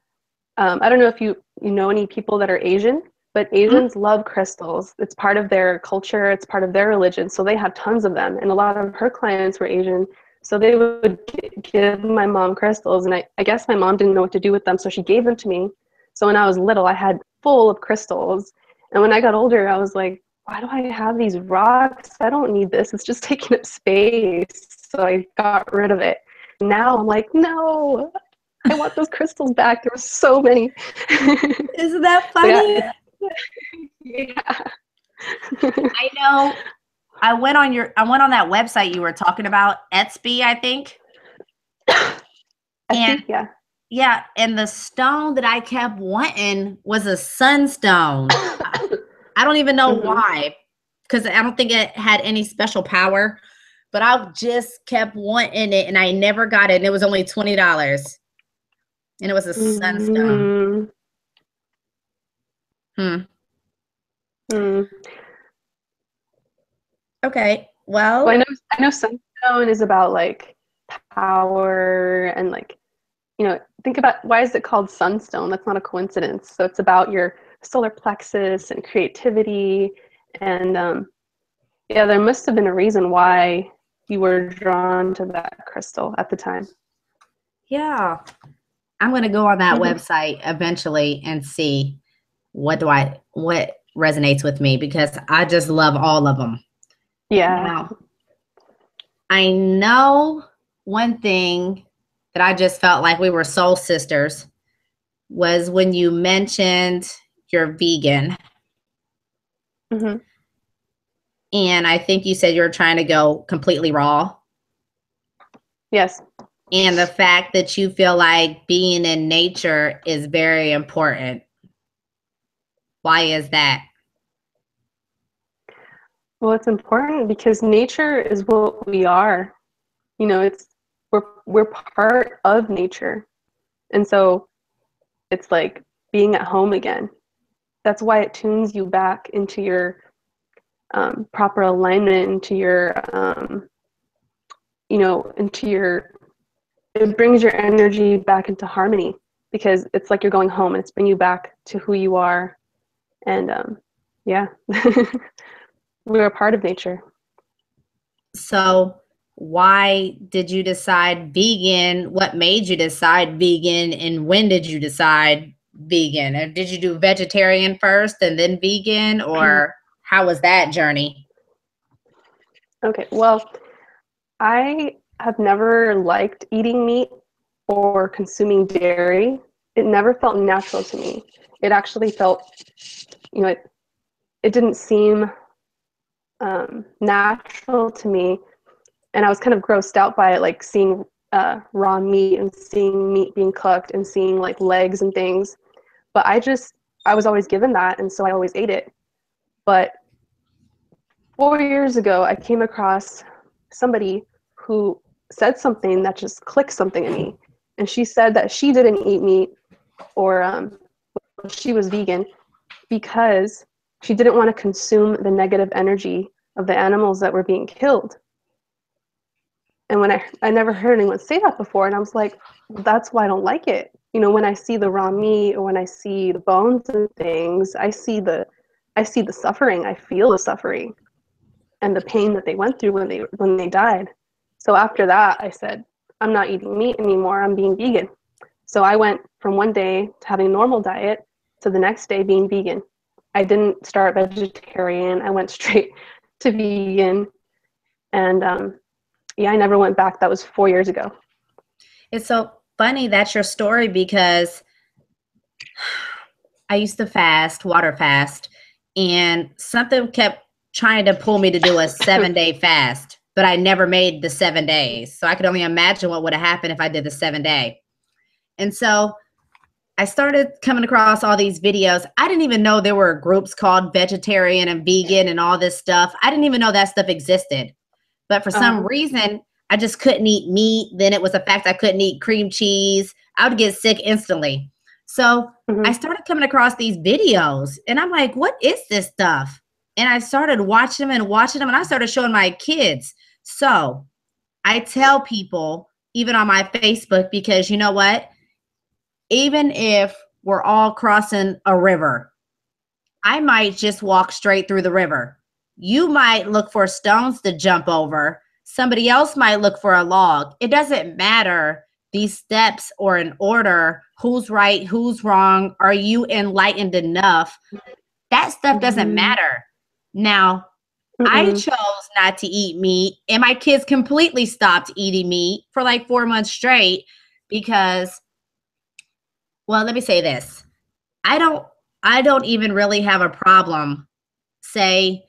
I don't know if you know any people that are Asian, but Asians love crystals. It's part of their culture. It's part of their religion. So they have tons of them. And a lot of her clients were Asian. So they would give my mom crystals. And I guess my mom didn't know what to do with them. So she gave them to me. So when I was little, I had full of crystals. And when I got older, I was like, why do I have these rocks? I don't need this. It's just taking up space. So I got rid of it. Now I'm like, no, I want those crystals back. There were so many. Isn't that funny? Yeah. I know. I went on that website you were talking about, Etsy, I think. Yeah, and the stone that I kept wanting was a Sunstone. I don't even know why, because I don't think it had any special power, but I just kept wanting it, and I never got it, and it was only $20. And it was a Sunstone. Okay, well, I know Sunstone is about like power and like, you know, think about why is it called Sunstone? That's not a coincidence. So it's about your solar plexus and creativity, and yeah, there must have been a reason why you were drawn to that crystal at the time. Yeah, I'm going to go on that website eventually and see what resonates with me, because I just love all of them. Yeah. Now, I know one thing that I just felt like we were soul sisters. was when you mentioned you're vegan. Mm-hmm. And I think you said you were trying to go completely raw. Yes. And the fact that you feel like being in nature is very important. Why is that? Well, it's important because nature is what we are. You know, we're part of nature. And so it's like being at home again. That's why it tunes you back into your proper alignment, into your, it brings your energy back into harmony because it's like you're going home and it's bringing you back to who you are. And yeah, we're a part of nature. So why did you decide vegan? What made you decide vegan? And when did you decide vegan? Or did you do vegetarian first and then vegan? Or how was that journey? Okay, well, I have never liked eating meat or consuming dairy. It never felt natural to me. It actually felt, it didn't seem natural to me. And I was kind of grossed out by it, like seeing raw meat and seeing meat being cooked and seeing like legs and things. But I was always given that. And so I always ate it. But 4 years ago, I came across somebody who said something that just clicked something in me. And she said that she didn't eat meat or she was vegan because she didn't want to consume the negative energy of the animals that were being killed. And when I never heard anyone say that before, and I was like, well, that's why I don't like it. You know, when I see the raw meat or when I see the bones and things, I see the suffering. I feel the suffering and the pain that they went through when they died. So after that, I said, I'm not eating meat anymore. I'm being vegan. So I went from one day to having a normal diet to the next day being vegan. I didn't start vegetarian. I went straight to vegan. And yeah, I never went back. That was 4 years ago. It's so funny that's your story because I used to fast, water fast, and something kept trying to pull me to do a 7-day fast, but I never made the 7 days. So I could only imagine what would have happened if I did the 7-day. And so I started coming across all these videos. I didn't even know there were groups called vegetarian and vegan and all this stuff. I didn't even know that stuff existed. But for some reason, I just couldn't eat meat. Then it was the fact I couldn't eat cream cheese. I would get sick instantly. So I started coming across these videos and I'm like, what is this stuff? And I started watching them and I started showing my kids. So I tell people, even on my Facebook, because you know what? Even if we're all crossing a river, I might just walk straight through the river. You might look for stones to jump over. Somebody else might look for a log. It doesn't matter. These steps are in order. Who's right? Who's wrong? Are you enlightened enough? That stuff doesn't matter. Now, I chose not to eat meat, and my kids completely stopped eating meat for like 4 months straight because, well, let me say this. I don't even really have a problem, say,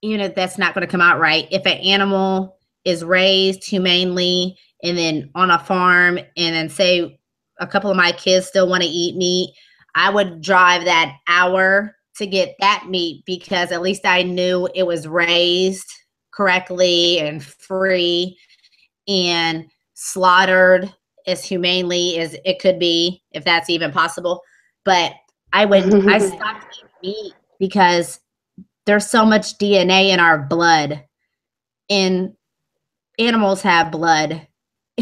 that's not going to come out right. If an animal is raised humanely and then on a farm, and then say a couple of my kids still want to eat meat, I would drive that hour to get that meat because at least I knew it was raised correctly and free and slaughtered as humanely as it could be, if that's even possible. But I stopped eating meat because there's so much DNA in our blood, and animals have blood,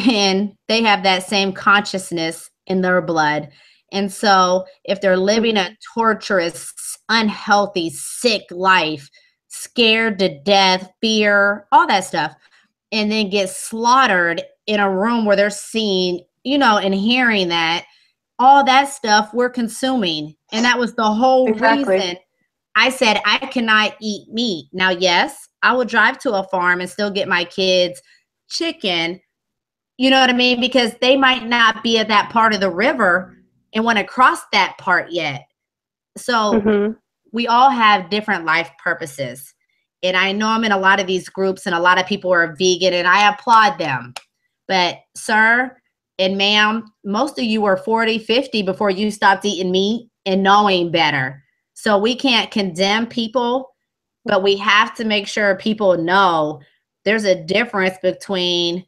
and they have that same consciousness in their blood. And so if they're living a torturous, unhealthy, sick life, scared to death, fear, all that stuff, and then get slaughtered in a room where they're seeing, and hearing that, all that stuff we're consuming. And that was the whole reason I said I cannot eat meat. Now, yes, I will drive to a farm and still get my kids chicken, You know what I mean? Because they might not be at that part of the river and want to cross that part yet. So we all have different life purposes. And I know I'm in a lot of these groups and a lot of people are vegan and I applaud them. But sir and ma'am, most of you were 40, 50 before you stopped eating meat and knowing better. So we can't condemn people, but we have to make sure people know there's a difference between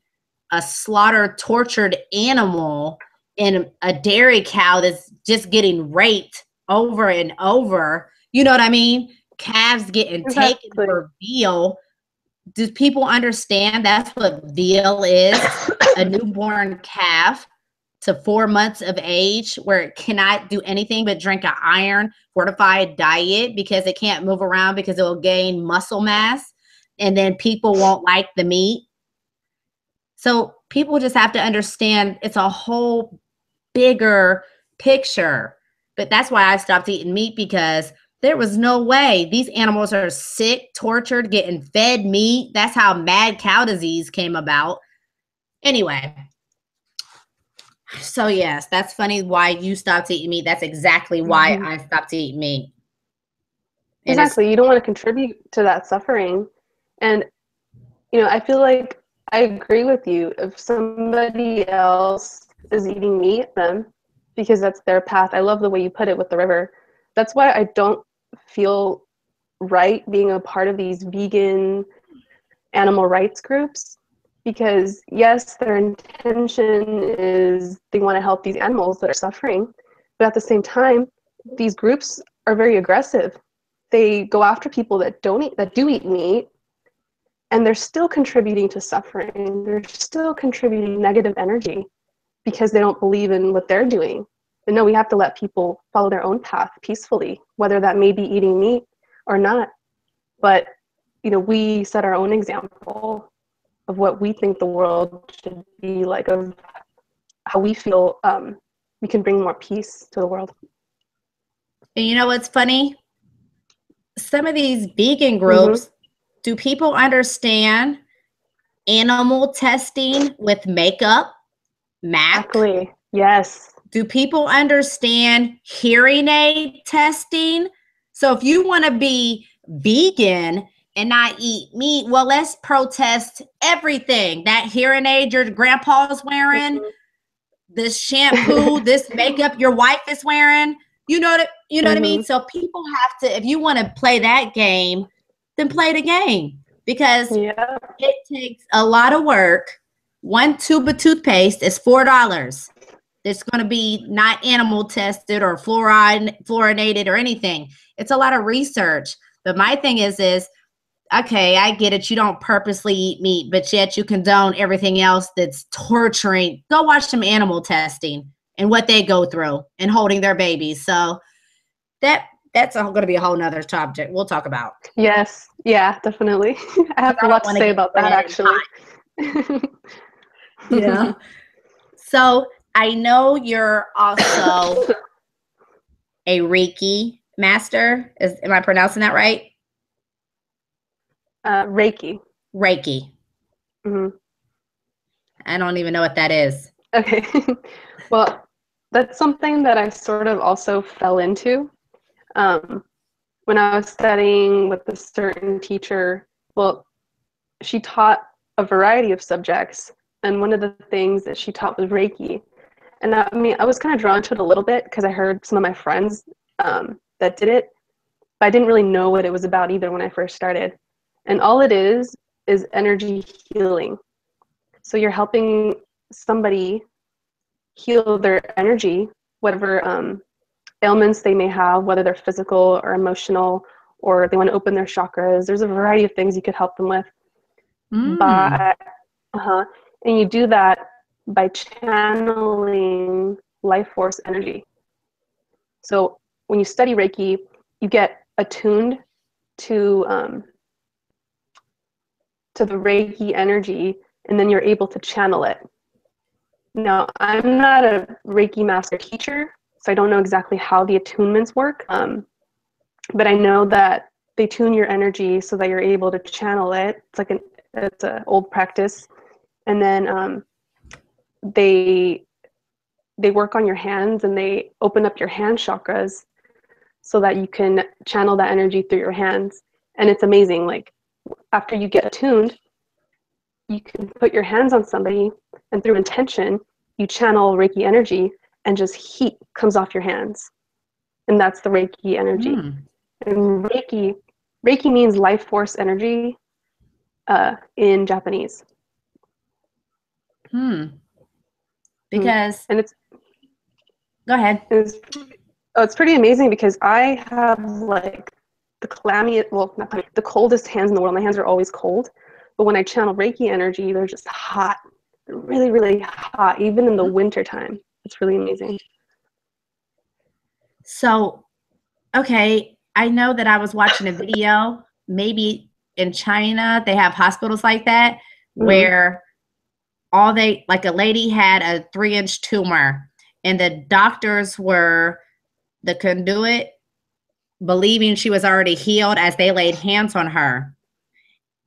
a slaughtered, tortured animal and a dairy cow that's just getting raped over and over. You know what I mean? Calves getting taken for veal. Do people understand that's what veal is? A newborn calf to 4 months of age where it cannot do anything but drink an iron fortified diet because it can't move around because it will gain muscle mass. And then people won't like the meat. So people just have to understand it's a whole bigger picture. But that's why I stopped eating meat, because there was no way. These animals are sick, tortured, getting fed meat. That's how mad cow disease came about. Anyway. So yes, that's funny why you stopped eating meat. That's exactly why I stopped eating meat. And exactly. You don't want to contribute to that suffering. And, you know, I feel like I agree with you. If somebody else is eating meat, then because that's their path. I love the way you put it with the river. That's why I don't feel right being a part of these vegan animal rights groups, because yes, their intention is they want to help these animals that are suffering, but at the same time, these groups are very aggressive. They go after people that do eat meat, and they're still contributing to suffering. They're still contributing negative energy because they don't believe in what they're doing. And no, we have to let people follow their own path peacefully, whether that may be eating meat or not. But, you know, we set our own example of what we think the world should be like, of how we feel we can bring more peace to the world. And you know what's funny? Some of these vegan groups, do people understand animal testing with makeup, MAC? Exactly. Yes. Do people understand hearing aid testing? So if you want to be vegan and not eat meat, well, let's protest everything. That hearing aid your grandpa's wearing, this shampoo, this makeup your wife is wearing. You know what I mean? So people have to, if you want to play that game, then play the game, because it takes a lot of work. One tube of toothpaste is $4. It's going to be not animal tested or fluorinated or anything. It's a lot of research. But my thing is, okay, I get it. You don't purposely eat meat, but yet you condone everything else that's torturing. Go watch some animal testing and what they go through and holding their babies. So that's going to be a whole nother subject we'll talk about. Yes. Yeah, definitely. I have a lot to say about that, actually. Yeah. So I know you're also a Reiki Master. Am I pronouncing that right? Reiki. Reiki. I don't even know what that is. Okay. Well, that's something that I sort of also fell into. When I was studying with a certain teacher, well, she taught a variety of subjects, and one of the things that she taught was Reiki. And I mean, I was kind of drawn to it a little bit because I heard some of my friends that did it, but I didn't really know what it was about either when I first started. And all it is energy healing. So you're helping somebody heal their energy, whatever ailments they may have, whether they're physical or emotional, or they want to open their chakras. There's a variety of things you could help them with. And you do that by channeling life force energy. So when you study Reiki, you get attuned to the Reiki energy, and then you're able to channel it. Now, I'm not a Reiki Master teacher, so I don't know exactly how the attunements work, but I know that they tune your energy so that you're able to channel it. It's an old practice. And then they work on your hands, and they open up your hand chakras so that you can channel that energy through your hands. And it's amazing. Like, after you get attuned, you can put your hands on somebody, and through intention, you channel Reiki energy, and just heat comes off your hands. And that's the Reiki energy. And Reiki means life force energy in Japanese. Because and it's go ahead. It's pretty amazing, because I have like the the coldest hands in the world. My hands are always cold, but when I channel Reiki energy, they're just hot. They're really, really hot, even in the winter time. It's really amazing. So, okay, I know that I was watching a video, maybe in China, they have hospitals like that, where like a lady had a 3-inch tumor, and the doctors were the conduit, believing she was already healed as they laid hands on her.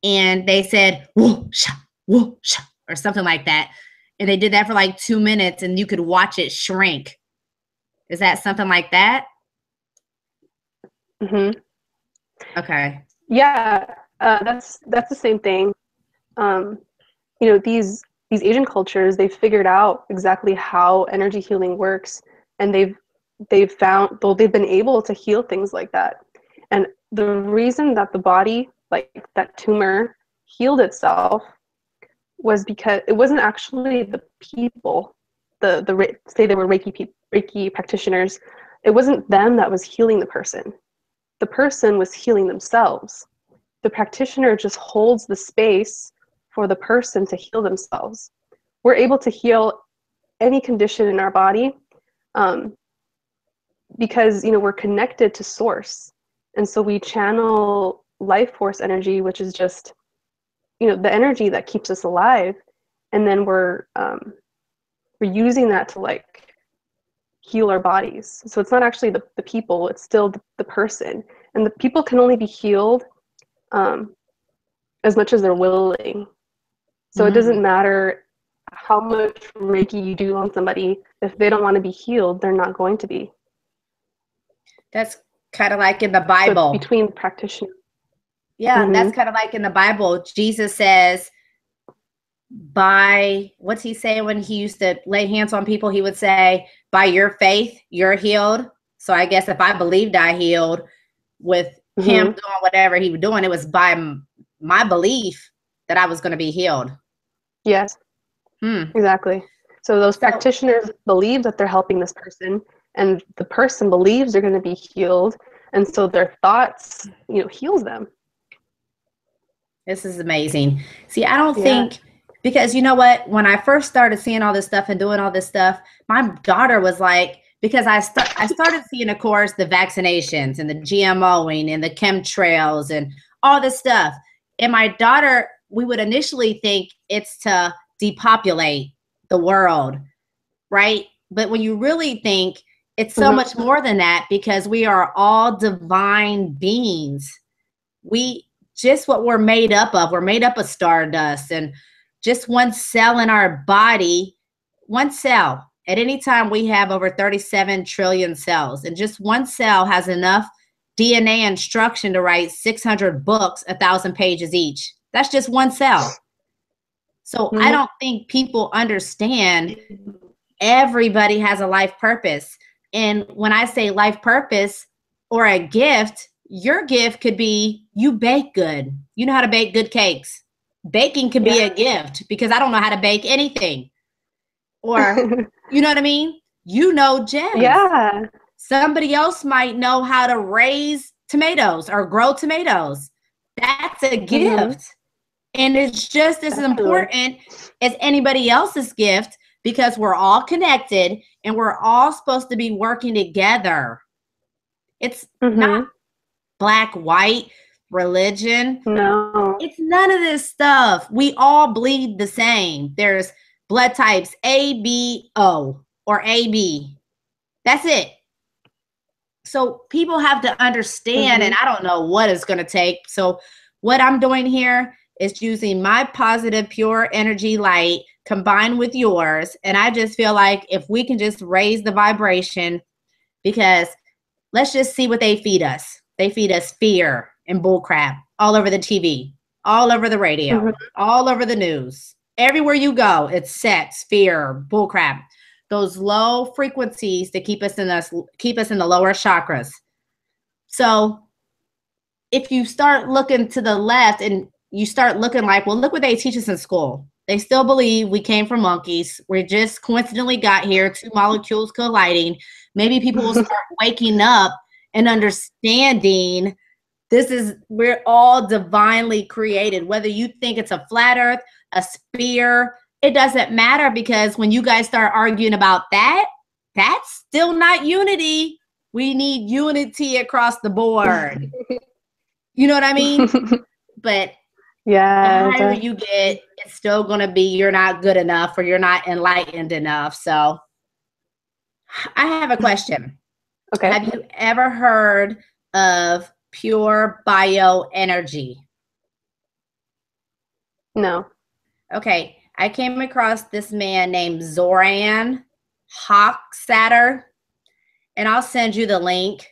And they said, whoosh, whoosh, or something like that. And they did that for like 2 minutes, and you could watch it shrink. Is that something like that? Okay. Yeah, that's the same thing. These Asian cultures, they've figured out exactly how energy healing works, and they've been able to heal things like that. And the reason that the body, like that tumor, healed itself was because it wasn't actually the people, say they were Reiki practitioners. It wasn't them that was healing the person. The person was healing themselves. The practitioner just holds the space for the person to heal themselves. We're able to heal any condition in our body because we're connected to source, and so we channel life force energy, which is just the energy that keeps us alive, and then we're using that to like heal our bodies. So it's not actually the people, it's still the person, and the people can only be healed as much as they're willing. So it doesn't matter how much Reiki you do on somebody. If they don't want to be healed, they're not going to be. That's kind of like in the Bible. So it's between practitioners. Yeah, that's kind of like in the Bible. Jesus says, what's he say when he used to lay hands on people? He would say, by your faith, you're healed. So I guess if I believed I healed with him doing whatever he was doing, it was by my belief that I was going to be healed. Yes, exactly. So those practitioners believe that they're helping this person, and the person believes they're going to be healed, and so their thoughts, heals them. This is amazing. See, I don't think, because you know what, when I first started seeing all this stuff and doing all this stuff, my daughter was like, because I started seeing, of course, the vaccinations and the GMOing and the chemtrails and all this stuff. And my daughter, we would initially think it's to depopulate the world, right? But when you really think, it's so much more than that, because we are all divine beings. Just what we're made up of. We're made up of stardust, and just one cell in our body, one cell. At any time, we have over 37 trillion cells, and just one cell has enough DNA instruction to write 600 books, 1,000 pages each. That's just one cell. So I don't think people understand everybody has a life purpose. And when I say life purpose or a gift, your gift could be you bake good. You know how to bake good cakes. Baking could be a gift, because I don't know how to bake anything. Or, you know what I mean? Gems. Yeah. Somebody else might know how to raise tomatoes or grow tomatoes. That's a gift. And it's just as important as anybody else's gift, because we're all connected and we're all supposed to be working together. It's not black, white, religion. No. It's none of this stuff. We all bleed the same. There's blood types A, B, O, or AB. That's it. So people have to understand, and I don't know what it's going to take. So what I'm doing here It's using my positive, pure energy light combined with yours. And I just feel like if we can just raise the vibration, because let's just see what they feed us. They feed us fear and bullcrap all over the TV, all over the radio, all over the news. Everywhere you go, it's sex, fear, bullcrap. Those low frequencies that keep us in the lower chakras. So if you start looking to the left and you start looking like, well, look what they teach us in school. They still believe we came from monkeys. We just coincidentally got here, two molecules colliding. Maybe people will start waking up and understanding we're all divinely created. Whether you think it's a flat earth, a sphere, it doesn't matter, because when you guys start arguing about that, that's still not unity. We need unity across the board. You know what I mean? But yeah, the higher you get, it's still going to be you're not good enough or you're not enlightened enough. So I have a question. Okay. Have you ever heard of pure bioenergy? No. Okay. I came across this man named Zoran Hochsatter, and I'll send you the link.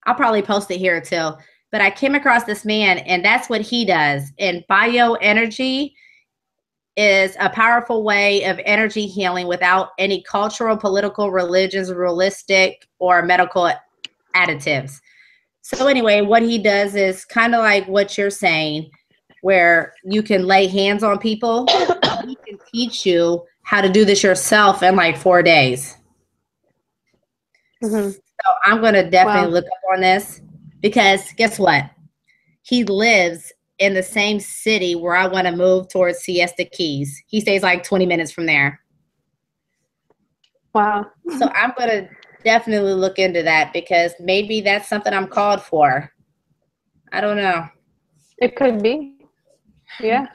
I'll probably post it here too. But I came across this man, and that's what he does. And bioenergy is a powerful way of energy healing without any cultural, political, religious, realistic, or medical additives. So anyway, what he does is kind of like what you're saying, where you can lay hands on people. He can teach you how to do this yourself in like 4 days. So I'm going to definitely look up on this, because guess what? He lives in the same city where I want to move towards Siesta Keys. He stays like 20 minutes from there. Wow. So I'm going to definitely look into that, because maybe that's something I'm called for. I don't know. It could be. Yeah.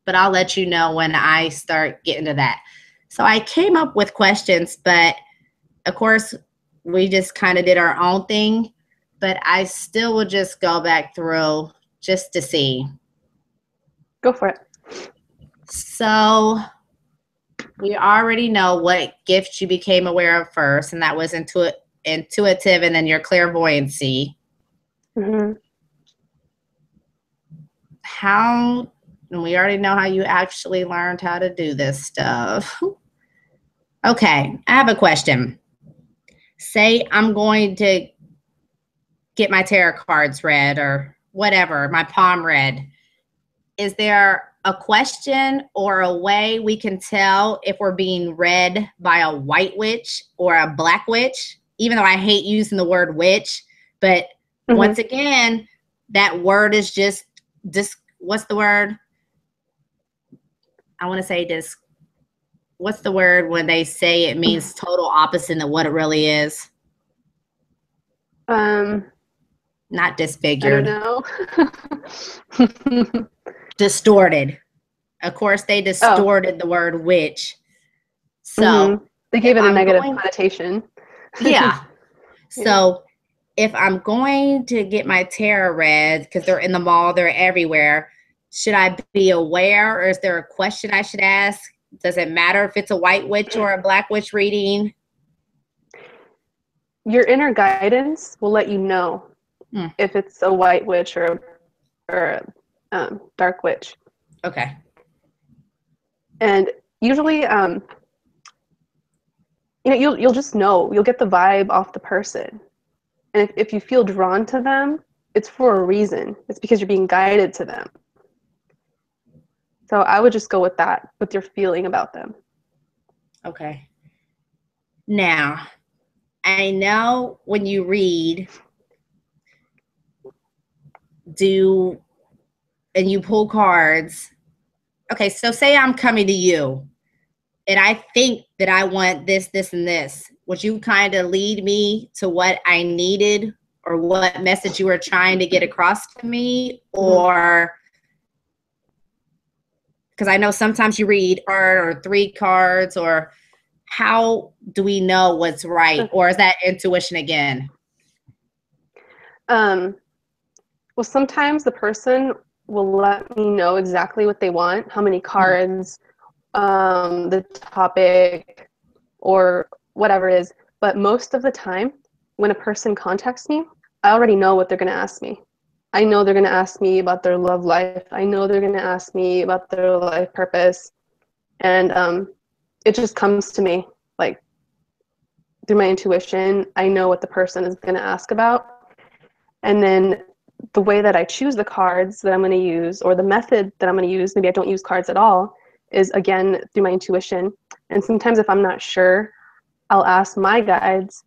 But I'll let you know when I start getting to that. So I came up with questions, but of course, we just kind of did our own thing. But I still will just go back through just to see. Go for it. So we already know what gift you became aware of first, and that was intuitive, and then your clairvoyancy. And we already know how you actually learned how to do this stuff. Okay, I have a question. Say I'm going to get my tarot cards read or whatever, my palm read. Is there a question or a way we can tell if we're being read by a white witch or a black witch? Even though I hate using the word witch, but once again, that word is just what's the word? I want to say this. What's the word when they say it means total opposite of what it really is? Not disfigured. I don't know. Distorted. Of course, they distorted the word witch. So they gave it a negative connotation. Yeah. So if I'm going to get my tarot read, because they're in the mall, they're everywhere, should I be aware, or is there a question I should ask? Does it matter if it's a white witch or a black witch reading? Your inner guidance will let you know if it's a white witch or a dark witch. Okay. And usually, you'll just know. You'll get the vibe off the person. And if you feel drawn to them, it's for a reason. It's because you're being guided to them. So I would just go with that, with your feeling about them. Okay. Now, I know when you read, and you pull cards. Okay, so say I'm coming to you, and I think that I want this, this, and this. Would you kind of lead me to what I needed or what message you were trying to get across to me? Or, because I know sometimes you read or 3 cards, or how do we know what's right? Or is that intuition again? Well, sometimes the person will let me know exactly what they want, how many cards, the topic, or whatever it is. But most of the time, when a person contacts me, I already know what they're going to ask me. I know they're going to ask me about their love life. I know they're going to ask me about their life purpose. And it just comes to me like through my intuition. I know what the person is going to ask about. And then the way that I choose the cards that I'm going to use, or the method that I'm going to use, maybe I don't use cards at all, is again through my intuition. And sometimes if I'm not sure, I'll ask my guides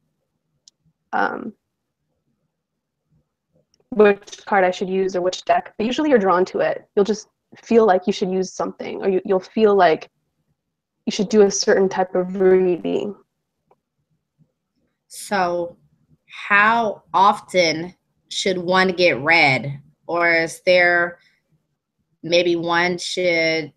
which card I should use or which deck. But usually you're drawn to it. You'll just feel like you should use something, or you'll feel like you should do a certain type of reading. So how often should one get read? Or is there maybe one should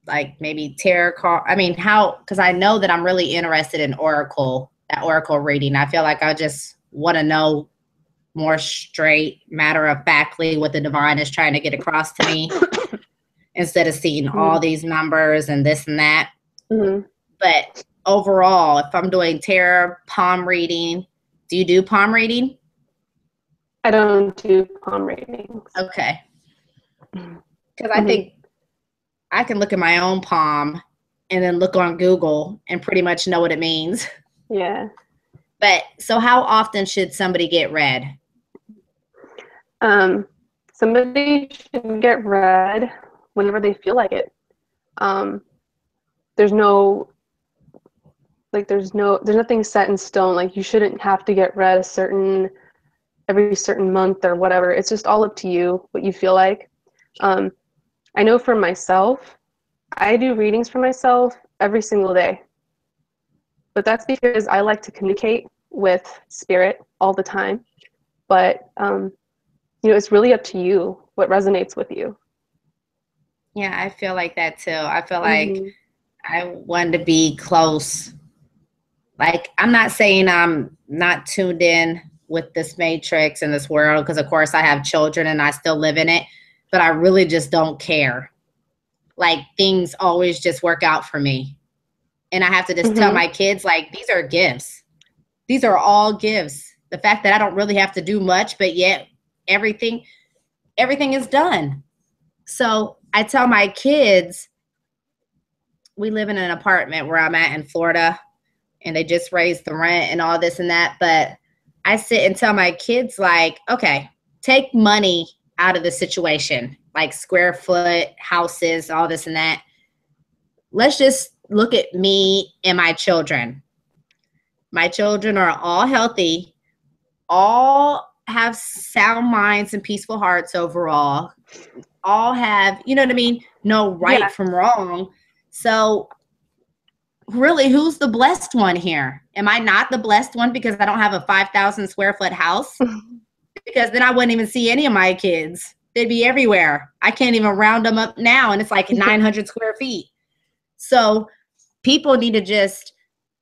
like maybe tarot card? I mean, how, because I know that I'm really interested in that oracle reading. I feel like I just want to know more straight, matter of factly what the divine is trying to get across to me instead of seeing all these numbers and this and that. But overall, if I'm doing tarot, palm reading, do you do palm reading? I don't do palm readings. Okay. Because I think I can look at my own palm and then look on Google and pretty much know what it means. Yeah. But so how often should somebody get read? Somebody should get read whenever they feel like it. There's nothing set in stone. Like you shouldn't have to get read every certain month or whatever. It's just all up to you, what you feel like. I know for myself, I do readings for myself every single day. But that's because I like to communicate with spirit all the time. But, it's really up to you what resonates with you. Yeah, I feel like that too. I feel like I want to be close. Like, I'm not saying I'm not tuned in with this matrix and this world, because of course I have children and I still live in it, but I really just don't care. Like, things always just work out for me. And I have to just tell my kids, like, these are gifts. These are all gifts. The fact that I don't really have to do much, but yet everything is done. So I tell my kids, we live in an apartment where I'm at in Florida, and they just raised the rent and all this and that. But I sit and tell my kids, like, okay, take money out of the situation, like square foot, houses, all this and that. Let's just look at me and my children. My children are all healthy, all have sound minds and peaceful hearts overall, all have, you know what I mean? No right from wrong. So really, who's the blessed one here? Am I not the blessed one because I don't have a 5,000 square foot house? Because then I wouldn't even see any of my kids. They'd be everywhere. I can't even round them up now, and it's like 900 square feet. So people need to just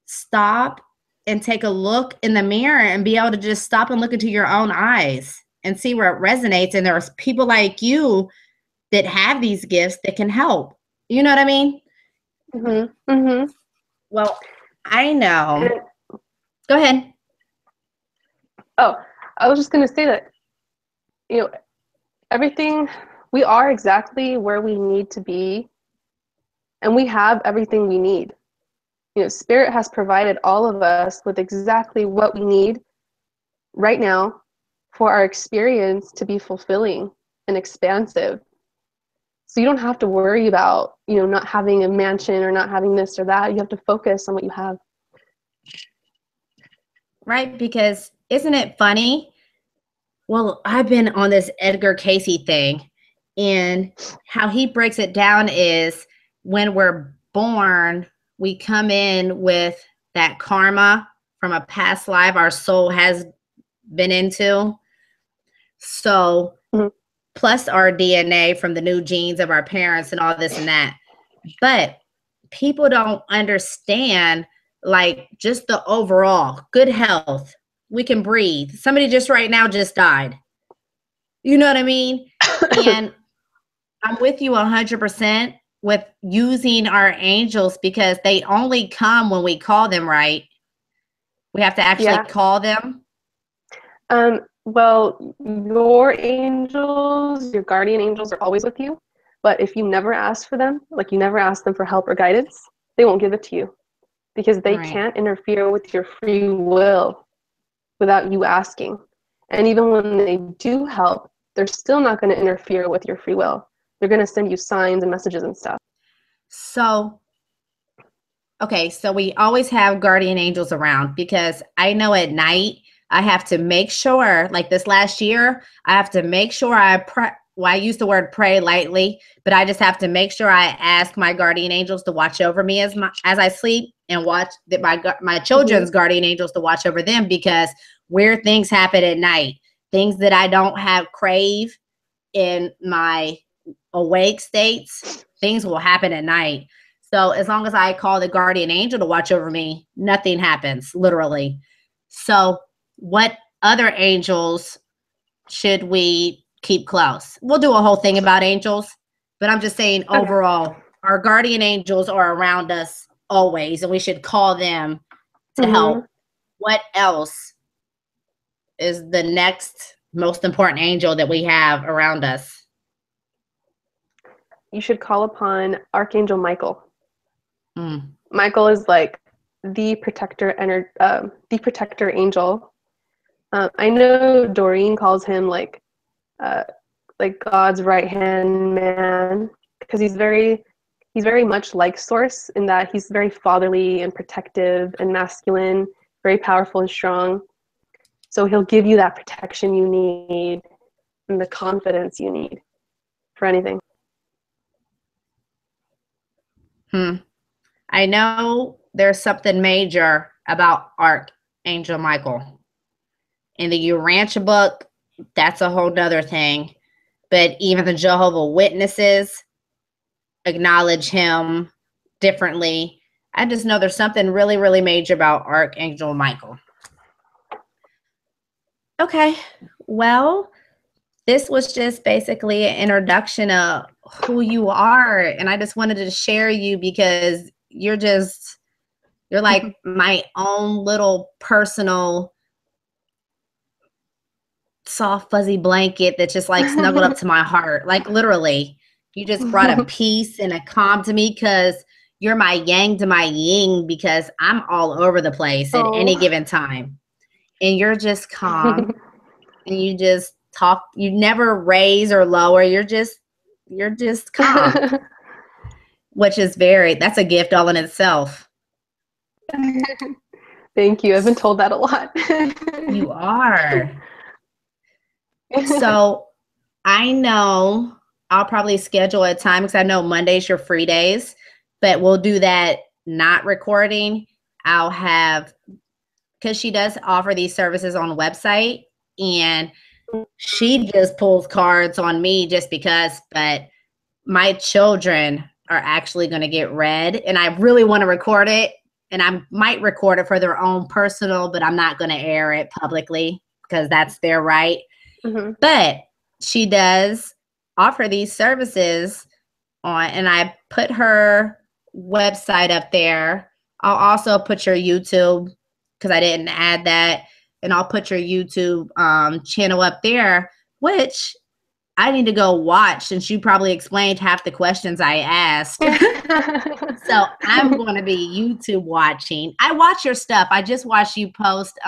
stop and take a look in the mirror and be able to just stop and look into your own eyes and see where it resonates. And there's people like you that have these gifts that can help. You know what I mean? Well, I know. Go ahead. Oh, I was just going to say that, everything, we are exactly where we need to be, and we have everything we need. Spirit has provided all of us with exactly what we need right now for our experience to be fulfilling and expansive. So you don't have to worry about, not having a mansion or not having this or that. You have to focus on what you have. Right, because isn't it funny? Well, I've been on this Edgar Casey thing, and how he breaks it down is when we're born, we come in with that karma from a past life our soul has been into. So plus our DNA from the new genes of our parents and all this and that. But people don't understand, like, just the overall good health. We can breathe. Somebody just right now just died. You know what I mean? And I'm with you 100% with using our angels because they only come when we call them, right? We have to actually Yeah. call them. Well, your angels, your guardian angels are always with you. But if you never ask for them, like you never ask them for help or guidance, they won't give it to you because they Right. can't interfere with your free will without you asking. And even when they do help, they're still not going to interfere with your free will. They're going to send you signs and messages and stuff. So, okay, so we always have guardian angels around because I know at night I have to make sure, like this last year, I have to make sure I pray. Well, I use the word pray lightly, but I just have to make sure I ask my guardian angels to watch over me as I sleep, and watch that my children's guardian angels to watch over them, because weird things happen at night, things that I don't have crave in my awake states, things will happen at night. So as long as I call the guardian angel to watch over me, nothing happens, literally. So what other angels should we keep close? We'll do a whole thing about angels, but I'm just saying overall, our guardian angels are around us always, and we should call them to help. What else is the next most important angel that we have around us? You should call upon Archangel Michael. Mm. Michael is like the protector angel. I know Doreen calls him like God's right hand man, because he's very much like Source in that he's very fatherly and protective and masculine, very powerful and strong. So he'll give you that protection you need and the confidence you need for anything. I know there's something major about Archangel Michael. In the Urantia book, that's a whole nother thing. But even the Jehovah's Witnesses acknowledge him differently. I just know there's something really, really major about Archangel Michael. Okay, well, this was just basically an introduction of who you are. And I just wanted to share you because you're like my own little personal soft fuzzy blanket that's just like snuggled up to my heart. Like literally, you just brought a peace and a calm to me because you're my yang to my yin, because I'm all over the place at any given time. And you're just calm and you just talk, you never raise or lower. You're just calm, which is that's a gift all in itself. Thank you. I've been told that a lot. You are. So I know I'll probably schedule a time because I know Monday's your free days, but we'll do that not recording. I'll have, because she does offer these services on the website, and she just pulls cards on me just because, but my children are actually going to get read, and I really want to record it, and I might record it for their own personal, but I'm not going to air it publicly because that's their right. But she does offer these services on, and I put her website up there. I'll also put your YouTube, because I didn't add that, and I'll put your YouTube channel up there, which I need to go watch, since you probably explained half the questions I asked. So I'm going to be YouTube watching. I watch your stuff. I just watched you post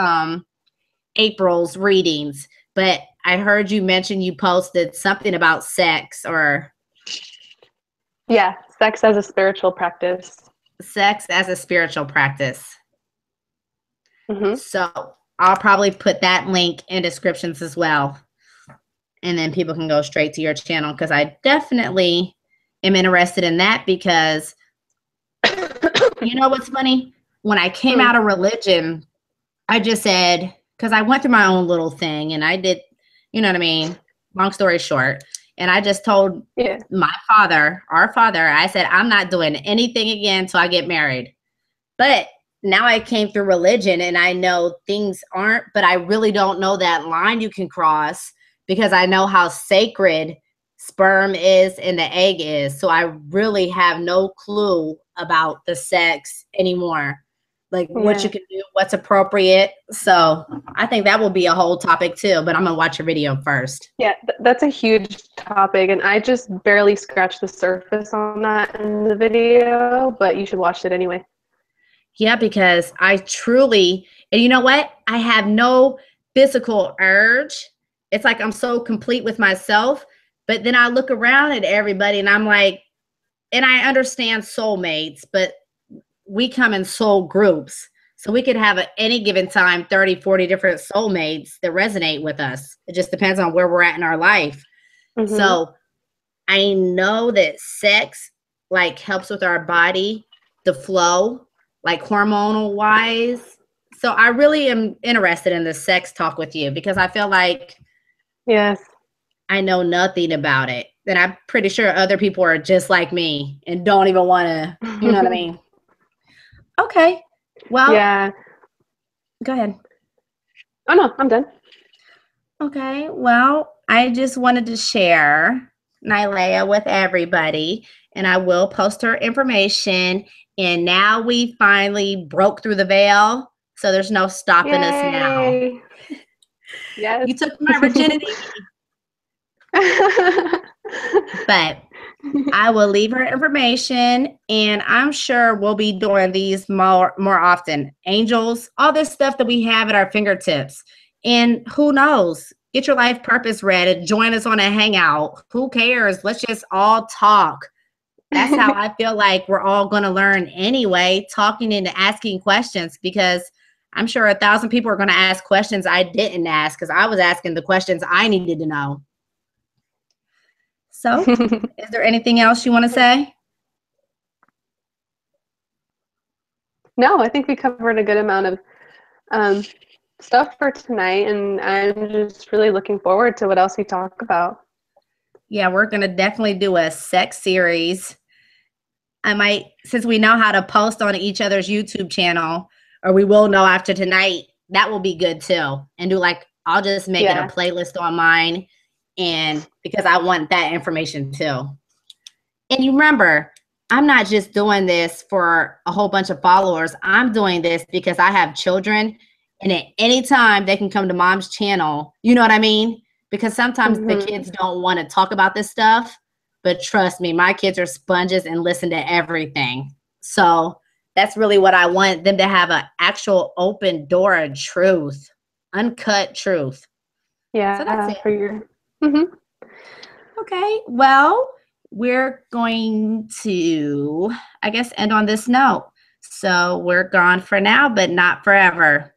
April's readings, but I heard you mention you posted something about sex, or yeah, sex as a spiritual practice. Sex as a spiritual practice. So I'll probably put that link in descriptions as well, and then people can go straight to your channel, because I definitely am interested in that. Because you know what's funny? When I came out of religion, I just said, because I went through my own little thing, and I did, you know what I mean? Long story short. And I just told our father, I said, I'm not doing anything again until I get married. But now I came through religion, and I know things aren't, but I really don't know that line you can cross, because I know how sacred sperm is and the egg is. So I really have no clue about the sex anymore. Like what you can do, what's appropriate. So I think that will be a whole topic too, but I'm going to watch your video first. Yeah, that's a huge topic, and I just barely scratched the surface on that in the video, but you should watch it anyway. Yeah, because I truly, and you know what? I have no physical urge. It's like I'm so complete with myself, but then I look around at everybody and I'm like, and I understand soulmates, but we come in soul groups. So we could have at any given time 30, 40 different soulmates that resonate with us. It just depends on where we're at in our life. Mm-hmm. So I know that sex like helps with our body, the flow, like hormonal wise. So I really am interested in the sex talk with you because I feel like I know nothing about it. And I'm pretty sure other people are just like me and don't even want to, you know what I mean? Okay. Well, go ahead. Oh, no, I'm done. Okay. Well, I just wanted to share Nylea with everybody, and I will post her information. And now we finally broke through the veil, so there's no stopping us now. Yes. You took my virginity. But I will leave her information, and I'm sure we'll be doing these more often. Angels, all this stuff that we have at our fingertips. And who knows? Get your life purpose read. Join us on a hangout. Who cares? Let's just all talk. That's how I feel like we're all going to learn anyway, talking and asking questions, because I'm sure 1,000 people are going to ask questions I didn't ask because I was asking the questions I needed to know. So, is there anything else you want to say? No, I think we covered a good amount of stuff for tonight, and I'm just really looking forward to what else we talk about. Yeah, we're going to definitely do a sex series. I might, since we know how to post on each other's YouTube channel, or we will know after tonight, that will be good too. And do like, I'll just make it a playlist on mine, and because I want that information too. And you remember, I'm not just doing this for a whole bunch of followers. I'm doing this because I have children, and at any time they can come to mom's channel. You know what I mean? Because sometimes the kids don't want to talk about this stuff, but trust me, my kids are sponges and listen to everything. So that's really what I want them to have, an actual open door of truth, uncut truth. Yeah. So that's it. For your... Okay. Well, we're going to, I guess, end on this note. So we're gone for now, but not forever.